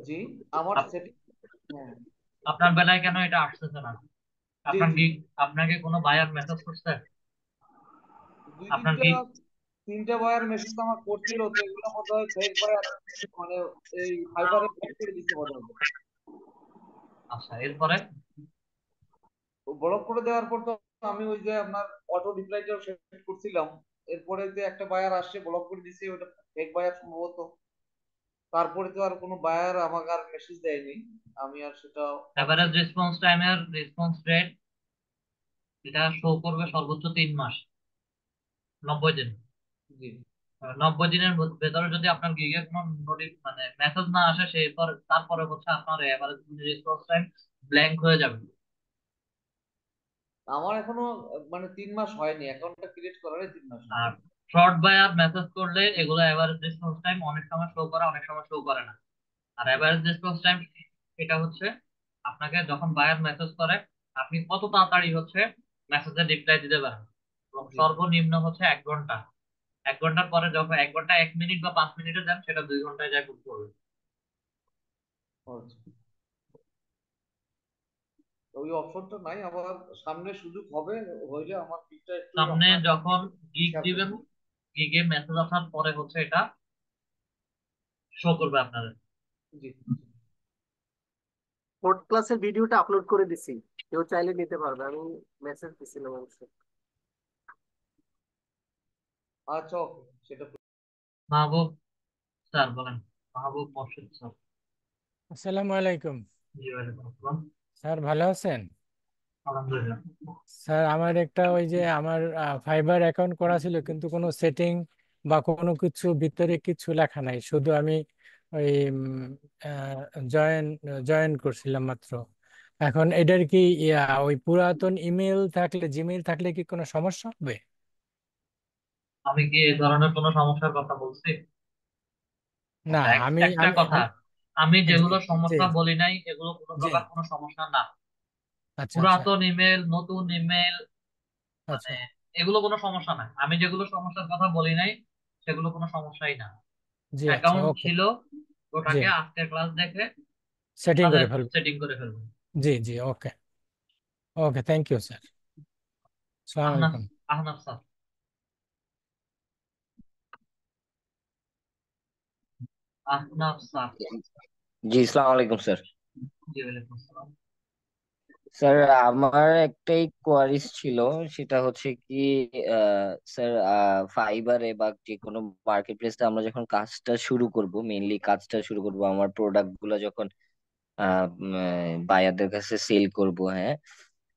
জি, আমার আপ- সেটিং। হ্যাঁ। আপনার বেলায় কেন এটা আসতেছে না? জি আপনার জি, কি, আপনাকে কোনো বায়ার মেসেজ করছে? দুই আপনার তিনটা কি? তিনটা বায়ার মেসেজ আমার করছিল, তো এগুলো মনে হয় ফেক বায়ার, মানে এই ফাইবারে ব্লক করে দিচ্ছে মনে হয়। আচ্ছা, এরপরে? ব্লক করে দেওয়ার পর তো আমি ওই যে আপনার অটো রিপ্লাইটাও সেট করছিলাম, এরপরে যে একটা বায়ার আসছে ব্লক করে দিছে, ওটা ফেক বায়ার সম্ভবত। তারপরে তো আর কোনো বায়ার আমাকে আর মেসেজ দেয়নি, আমি আর সেটা পাচ্ছি এভারেজ না। রেসপন্স টাইমের রেসপন্স রেট এটা শো করবে সর্বোচ্চ 3 মাস, 90 দিন। জি। 90 দিনের ভেতরে যদি আপনার গিগে কোনো মানে মেসেজ না আসে, সেই তারপরে হচ্ছে আপনার এভারেজ রেসপন্স টাইম ব্ল্যাঙ্ক হয়ে যাবে। আমার এখনো মানে 3 মাস হয়নি, অ্যাকাউন্টটা ক্রিয়েট করারই 3 মাস আর হয়নি। ফ্রড বায়ার মেসেজ করলে এগুলো এভারেজ রেসপন্স টাইম অনেক সময় শো করে, অনেক সময় শো করে না। আর এভারেজ রেসপন্স টাইম এটা হচ্ছে আপনাকে যখন বায়ার মেসেজ করে আপনি কত তাড়াতাড়ি হচ্ছে মেসেজের রিপ্লাই দিতে পারেন, এবং জি। সর্বনিম্ন হচ্ছে 1 ঘন্টা। 1 ঘন্টার পরে যখন 1 ঘন্টা 1 মিনিট বা 5 মিনিটে দেন, সেটা 2 ঘন্টায় যায় করবে। আচ্ছা, ওই অপশনটা নাই আবার, সামনে সুযোগ হবে, হইলে আমার পিকটা একটু সামনে আপনার যখন গিগ শেয়ার দিবেন, করবেন। গিগে মেসেজ আসার পরে হচ্ছে এটা শো করবে আপনাদের। জি। ফোর্থ ক্লাসের ভিডিওটা আপলোড করে দিছি, কেউ চাইলে নিতে পারবে, আমি মেসেজ দিছিলাম অবশ্যই। আচ্ছা, ওকে, সেটা। মাহবুব স্যার বলেন। মাহবুব মোর্শেদ স্যার। আসসালামু আলাইকুম। জি, ওয়ালাইকুম আসসালাম। স্যার ভালো আছেন? আলহামদুলিল্লাহ। স্যার আমার একটা ওই যে আমার ফাইবার অ্যাকাউন্ট করা ছিল, কিন্তু কোনো সেটিং বা কোনো কিছু ভিতরে কিছু লেখা নাই, শুধু আমি ওই জয়েন জয়েন করছিলাম মাত্র। এখন এটার কি ওই পুরাতন ইমেল থাকলে, জিমেইল থাকলে কি কোনো সমস্যা হবে? আমি কি এই ধরনের কোনো সমস্যার কথা বলছি? না, আচ্ছা, আমি একটা আমি কথা, আমি জি যেগুলো জি সমস্যা বলি নাই এগুলো কোনো জি। প্রকার কোনো সমস্যা না। আচ্ছা আচ্ছা পুরাতন ইমেল, নতুন ইমেল, মানে আচ্ছা। এগুলো কোনো সমস্যা না। আমি যেগুলো সমস্যার কথা বলি নাই সেগুলো কোনো সমস্যাই না। জি আচ্ছা, অ্যাকাউন্ট ওকে। ছিল, জি, ওটাকে আজকের ক্লাস দেখে সেটিং আপনাদের করে ফেলবো। সেটিং করে ফেলবেন। জি জি, ওকে। ওকে, থ্যাংক ইউ স্যার। আসসালামু আহনাফ, আলাইকুম। আহনাফ স্যার। আহনাফ স্যার। জি, আসসালামু আলাইকুম স্যার। জি, ওয়ালাইকুম আসসালাম। স্যার, আমার একটাই কোয়ারিজ ছিল, সেটা হচ্ছে কি স্যার, ফাইবারে বা যে কোনো মার্কেট প্লেসে আমরা যখন কাজটা শুরু করব, মেইনলি কাজটা শুরু করব, আমার প্রোডাক্ট গুলো যখন বায়ারদের কাছে সেল করব, হ্যাঁ,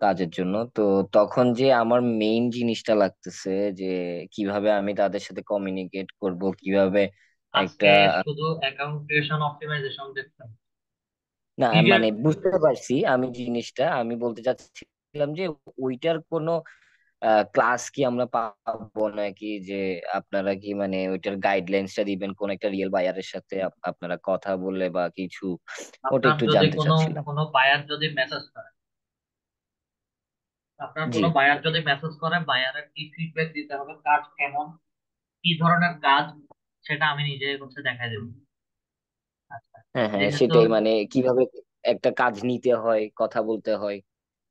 কাজের জন্য, তো তখন যে আমার মেইন জিনিসটা লাগতেছে যে কিভাবে আমি তাদের সাথে কমিউনিকেট করব, কিভাবে একটা। আজকে শুধু অ্যাকাউন্ট ক্রিয়েশন অপটিমাইজেশন দেখছেন? না, গিগের, মানে বুঝতে পারছি আমি জিনিসটা, আমি বলতে চাচ্ছিলাম যে ওইটার কোনো ক্লাস কি আমরা পাবো নাকি, যে আপনারা কি মানে ওইটার গাইডলাইন্সটা দিবেন কোন একটা রিয়েল বায়ারের সাথে আপনারা কথা বলে বা কিছু, ওটা আপনার একটু যদি জানতে কোনো চাচ্ছিলাম। কোনো বায়ার যদি মেসেজ করে, আপনার জি। কোনো বায়ার যদি মেসেজ করে, বায়ারের কি ফিডব্যাক দিতে হবে, কাজ কেমন, কি ধরনের কাজ, সেটা আমি নিজে হচ্ছে দেখাই দেবো। আচ্ছা, হ্যাঁ হ্যাঁ, যেহেতু সেটাই, মানে কিভাবে একটা কাজ নিতে হয়, কথা বলতে হয়,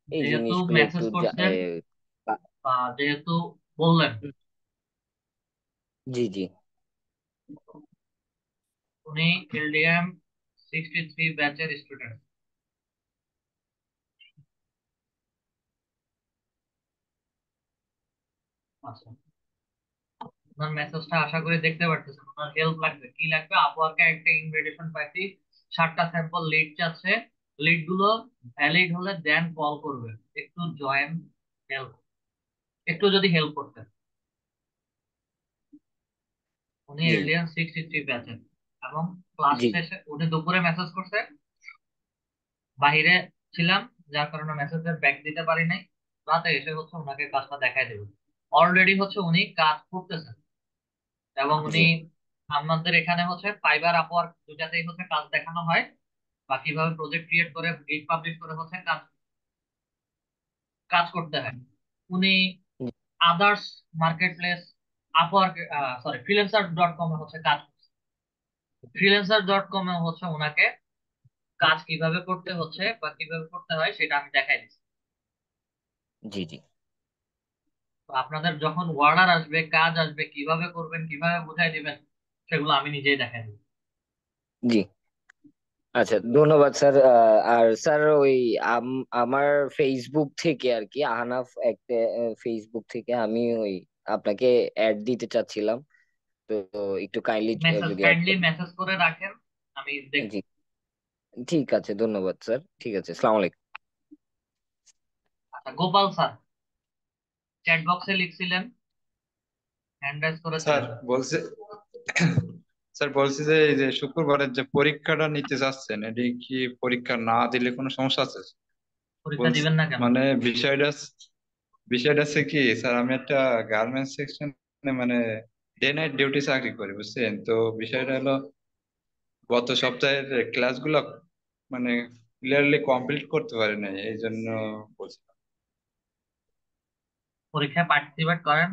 এই যেহেতু জিনিসগুলো একটু মেসেজ করছেন বা যেহেতু বললেন, জি জি। উনি LDM 63 ব্যাচের স্টুডেন্ট, আচ্ছা, আপনার মেসেজটা আশা করি দেখতে পারতেছেন। আপনার হেল্প লাগবে, কি লাগবে? আপওয়ার্কে একটা ইনভিটেশন পাইছি, 7টা স্যাম্পল লিড চাচ্ছে। লিড গুলো ভ্যালিড হলে দেন কল করবে। একটু জয়েন হেল্প, একটু যদি হেল্প করতেন। উনি জি এলিয়ান 63 ব্যাচের, এবং ক্লাস জি শেষে উনি দুপুরে মেসেজ করছে, বাইরে ছিলাম যার কারণে মেসেজের ব্যাক দিতে পারি নাই। রাতে এসে হচ্ছে ওনাকে কাজটা দেখাই দেবে। অলরেডি হচ্ছে উনি কাজ করতেছেন, এবং জি উনি আমাদের এখানে হচ্ছে ফাইবার আপওয়ার্ক দুটাতেই হচ্ছে কাজ দেখানো হয়, বা কিভাবে প্রজেক্ট ক্রিয়েট করে গিগ পাবলিশ করে হচ্ছে কাজ কাজ করতে হয়। উনি জি others market place, Upwork, sorry, Freelancer dot com এ হচ্ছে কাজ। ফ্রিল্যান্সার.কম এ হচ্ছে ওনাকে কাজ কিভাবে করতে হচ্ছে বা কিভাবে করতে হয় সেটা আমি দেখাই দিচ্ছি। জি জি তো আপনাদের যখন অর্ডার আসবে, কাজ আসবে, কিভাবে করবেন, কিভাবে বুঝাই দিবেন, সেগুলো আমি নিজেই দেখাই দিব। জি আচ্ছা, ধন্যবাদ স্যার। আর স্যার ওই আমার ফেসবুক থেকে আর কি, আহনাফ একটা ফেসবুক থেকে আমি ওই আপনাকে অ্যাড দিতে চাচ্ছিলাম, তো একটু কাইন্ডলি মেসেজ যদি অ্যাড কাইন্ডলি করেন। মেসেজ করে রাখেন, আমি দেখবো। জি ঠিক আছে, ধন্যবাদ স্যার, ঠিক আছে, আসসালামু আলাইকুম। আচ্ছা, গোপাল স্যার চ্যাট বক্সে লিখছিলেন, হ্যান্ড রাইজ স্যার করেছিলেন। বলছে স্যার বলছি যে এই যে শুক্রবারের যে পরীক্ষাটা নিতে যাচ্ছেন, এটি কি পরীক্ষা না দিলে কোনো সমস্যা আছে? পরীক্ষা বলছি দিবেন না কেন? মানে বিষয়টা আছে কি স্যার, আমি একটা গার্মেন্টস সেকশনে মানে ডে নাইট ডিউটি চাকরি করি, বুঝছেন তো। বিষয়টা হলো গত সপ্তাহের ক্লাসগুলো মানে ক্লিয়ারলি কমপ্লিট করতে পারি নাই, এই জন্য বলছি। পরীক্ষায় পার্টিসিপেট করেন,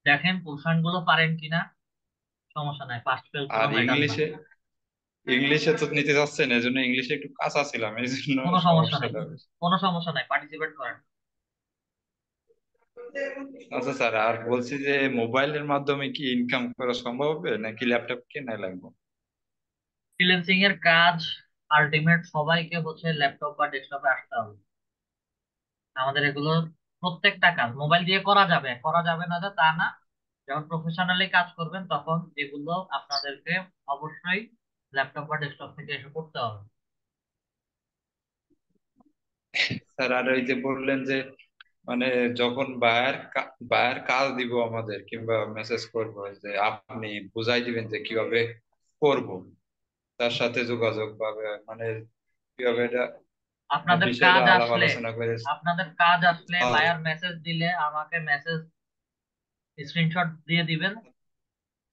দেখেন কোশ্চেন গুলো পারেন কিনা। সমস্যা নাই, পাস ফেল কোনো আর ম্যাটার না। ইংলিশে তো নিতে যাচ্ছেন, এই জন্য ইংলিশে একটু কাঁচা ছিলাম, এই জন্য কোনো সমস্যা নাই, সমস্যাটা বেশি। কোনো সমস্যা নাই, পার্টিসিপেট করেন। আচ্ছা স্যার, আর বলছি যে মোবাইলের মাধ্যমে কি ইনকাম করা সম্ভব হবে নাকি ল্যাপটপ কেনা লাগবে? ফ্রিল্যান্সিং এর কাজ আলটিমেট সবাইকে হচ্ছে ল্যাপটপ বা ডেস্কটপে আসতে হবে। আমাদের এগুলো প্রত্যেকটা কাজ মোবাইল দিয়ে করা যাবে, করা যাবে না যে তা না। যখন প্রফেশনালি কাজ করবেন তখন এগুলো আপনাদেরকে অবশ্যই ল্যাপটপ বা ডেস্কটপ থেকে এসে করতে হবে। স্যার আর ওই যে বললেন যে মানে যখন বায়ার কাজ দিব আমাদের, কিংবা মেসেজ করবো যে আপনি বুঝাই দিবেন যে কিভাবে করব, তার সাথে যোগাযোগ পাবে মানে কিভাবে এটা আপনাদের বিষয়টা কাজ আলাপ আসলে আলোচনা করে। আপনাদের কাজ আসলে আর বায়ার মেসেজ দিলে আমাকে মেসেজ স্ক্রিনশট দিয়ে দিবেন।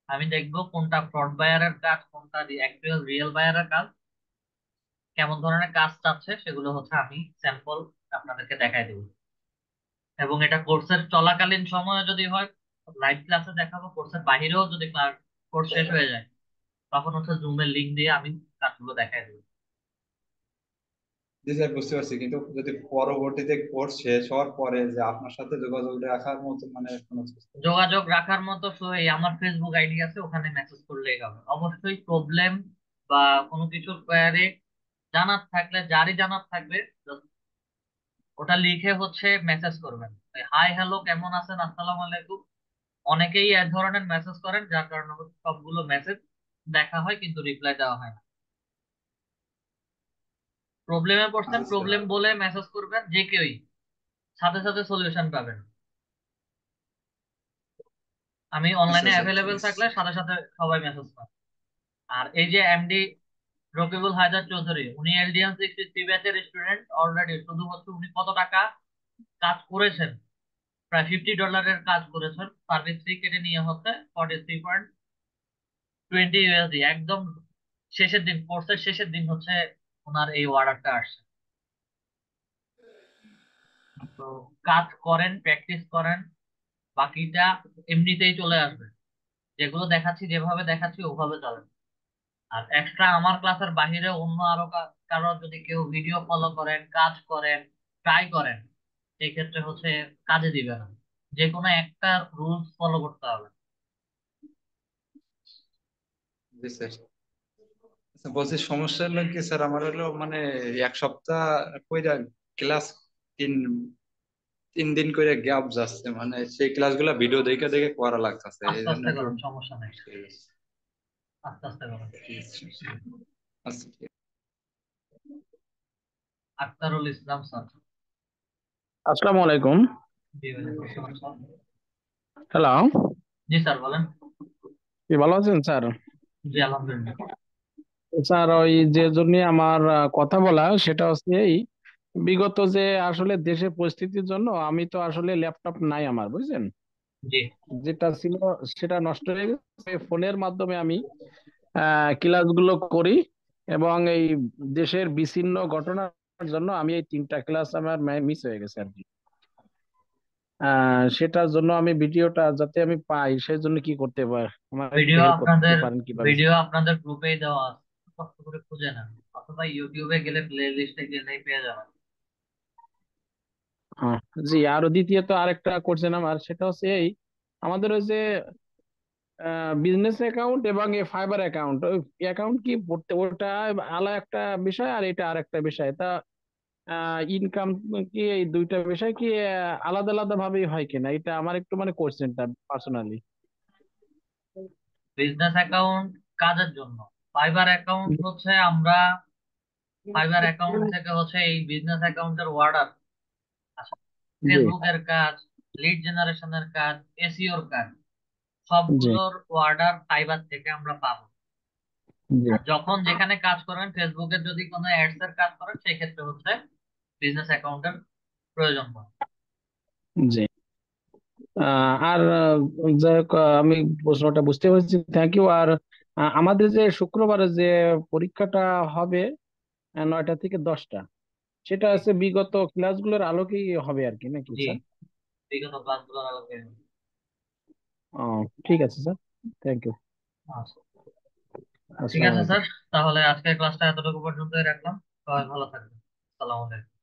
আমি দেখবো কোনটা ফ্রড বায়ারের কাজ, কোনটা অ্যাকচুয়াল রিয়েল বায়ারের কাজ, কেমন ধরনের কাজ চাচ্ছে, সেগুলো হচ্ছে আমি স্যাম্পল আপনাদেরকে দেখাই দেবো। এবং এটা কোর্সের চলাকালীন সময়ে যদি হয় লাইভ ক্লাসে দেখাবো, কোর্সের বাহিরেও যদি কোর্স শেষ হয়ে যায় তখন হচ্ছে জুমের লিংক দিয়ে আমি কাজগুলো দেখাই দেবো। জি স্যার, বুঝতে পারছি, কিন্তু যদি পরবর্তীতে কোর্স শেষ হওয়ার পরে যে আপনার সাথে যোগাযোগ রাখার মতো মানে কোনো যোগাযোগ রাখার মতো এই আমার ফেসবুক আইডি আছে, ওখানে মেসেজ করলেই হবে। অবশ্যই প্রবলেম বা কোনো কিছুর কোয়ারি জানার থাকলে, যারই জানার থাকবে, just ওটা লিখে হচ্ছে মেসেজ করবেন। হাই হ্যালো কেমন আছেন, আসসালামু আলাইকুম, অনেকেই এক ধরনের মেসেজ করেন যার কারণে হচ্ছে সবগুলো মেসেজ দেখা হয় কিন্তু রিপ্লাই দেওয়া হয় না। প্রবলেমে পড়ছেন, আচ্ছা প্রবলেম বলে মেসেজ করবেন, যে কেউই সাথে সাথে সলিউশন পাবেন। আমি আচ্ছা অনলাইনে স্যার, ঠিক অ্যাভেলেবেল আছে। থাকলে সাথে সাথে সবাই মেসেজ পান। আর এই যে এমডি রকিবুল হায়দার চৌধুরী, উনি এলডিএম 63 ব্যাচের স্টুডেন্ট অলরেডি। শুধু হচ্ছে উনি কত টাকা কাজ করেছেন, প্রায় $50 কাজ করেছেন, সার্ভিস ফি কেটে নিয়ে হচ্ছে 43.20 USD। একদম শেষের দিন, কোর্সের শেষের দিন হচ্ছে ওনার এই অর্ডারটা আসছে। তো কাজ করেন, প্র্যাকটিস করেন, বাকিটা এমনিতেই চলে আসবে। যেগুলো দেখাচ্ছি, যেভাবে দেখাচ্ছি ওভাবে চলেন। আর এক্সট্রা আমার ক্লাসের বাহিরে অন্য আরো কারো যদি কেউ ভিডিও ফলো করেন, কাজ করেন, ট্রাই করেন, সেই ক্ষেত্রে হচ্ছে কাজে দিবে না। যে কোনো একটা রুলস ফলো করতে হবে। জি স্যার। আচ্ছা, বলছি সমস্যা হলো কি স্যার, আমার হলো মানে এক সপ্তাহ কইরা ক্লাস তিন 3 দিন করে গ্যাপ যাচ্ছে, মানে সেই ক্লাসগুলো ভিডিও দেখে দেখে করা লাগতেছে, এই আস্তে জন্য আস্তে একটু করুন, সমস্যা নেই, মুশকিল হয়ে যাচ্ছে। আস্তে আস্তে করুন। আচ্ছা, আক্তারুল ইসলাম স্যার। আসসালামু আলাইকুম। জি ওয়ালাইকুম আসসালাম স্যার। হ্যালো, জি স্যার বলেন। কি ভালো আছেন স্যার? জি আলহামদুলিল্লাহ। স্যার ওই যে জন্য আমার কথা বলা সেটা হচ্ছে এই বিগত যে আসলে দেশের পরিস্থিতির জন্য আমি তো আসলে ল্যাপটপ নাই আমার, বুঝছেন? জি যেটা ছিল সেটা নষ্ট হয়ে গেছে। ফোনের মাধ্যমে আমি ক্লাসগুলো করি এবং এই দেশের বিচ্ছিন্ন ঘটনার জন্য আমি এই 3টা ক্লাস আমার মিস হয়ে গেছে আর কি। সেটার জন্য আমি ভিডিওটা যাতে আমি পাই সেই জন্য কি করতে পারি, আমার একটু ভিডিও হেল্প করতে আপনাদের পারেন কিভাবে? ভিডিও আপনাদের গ্রুপেই দেওয়া আছে, কষ্ট করে খুঁজে নেন, অথবা ইউটিউবে গেলে প্লে লিস্টে গেলেই পেয়ে যাবেন। হ্যাঁ, জি। আর দ্বিতীয়ত আরেকটা করছেন আমার, সেটা হচ্ছে এই আমাদের ওই যে বিজনেস অ্যাকাউন্ট এবং এই ফাইবার অ্যাকাউন্ট, ওই অ্যাকাউন্ট কি পড়তে, ওটা আলাদা একটা বিষয় আর এটা আরেকটা বিষয়। তা ইনকাম কি এই দুইটা বিষয় কি আলাদা আলাদা ভাবেই হয় কিনা, এটা আমার একটু মানে কোশ্চেনটা পার্সোনালি। বিজনেস অ্যাকাউন্ট কাজের জন্য, ফাইবার অ্যাকাউন্ট হচ্ছে আমরা ফাইবার অ্যাকাউন্ট থেকে হচ্ছে এই বিজনেস অ্যাকাউন্টের অর্ডার, জি ফেসবুকের কাজ, লিড জেনারেশনের কাজ, এসইওর কাজ, জি সবগুলোর অর্ডার ফাইবার থেকে আমরা পাবো। জি আর যখন যেখানে কাজ করেন, ফেসবুকের যদি কোনো অ্যাডস এর কাজ করেন, সেক্ষেত্রে হচ্ছে বিজনেস অ্যাকাউন্টের প্রয়োজন পড়ে। জি। আর যাই হোক, আমি প্রশ্নটা বুঝতে পেরেছি, থ্যাংক ইউ। আর আমাদের যে শুক্রবারে যে পরীক্ষাটা হবে 9টা থেকে 10টা, সেটা জি হচ্ছে বিগত ক্লাসগুলোর আলোকেই হবে আর কি, নাকি জি স্যার? বিগত ক্লাসগুলোর আলোকে। ও, ঠিক আছে স্যার, থ্যাংক ইউ। আচ্ছা ঠিক আসসালামু আছে আলাইকুম। স্যার, তাহলে আজকের ক্লাসটা এতটুকু পর্যন্তই রাখলাম। সবাই ভালো থাকবেন। আসসালামু আলাইকুম।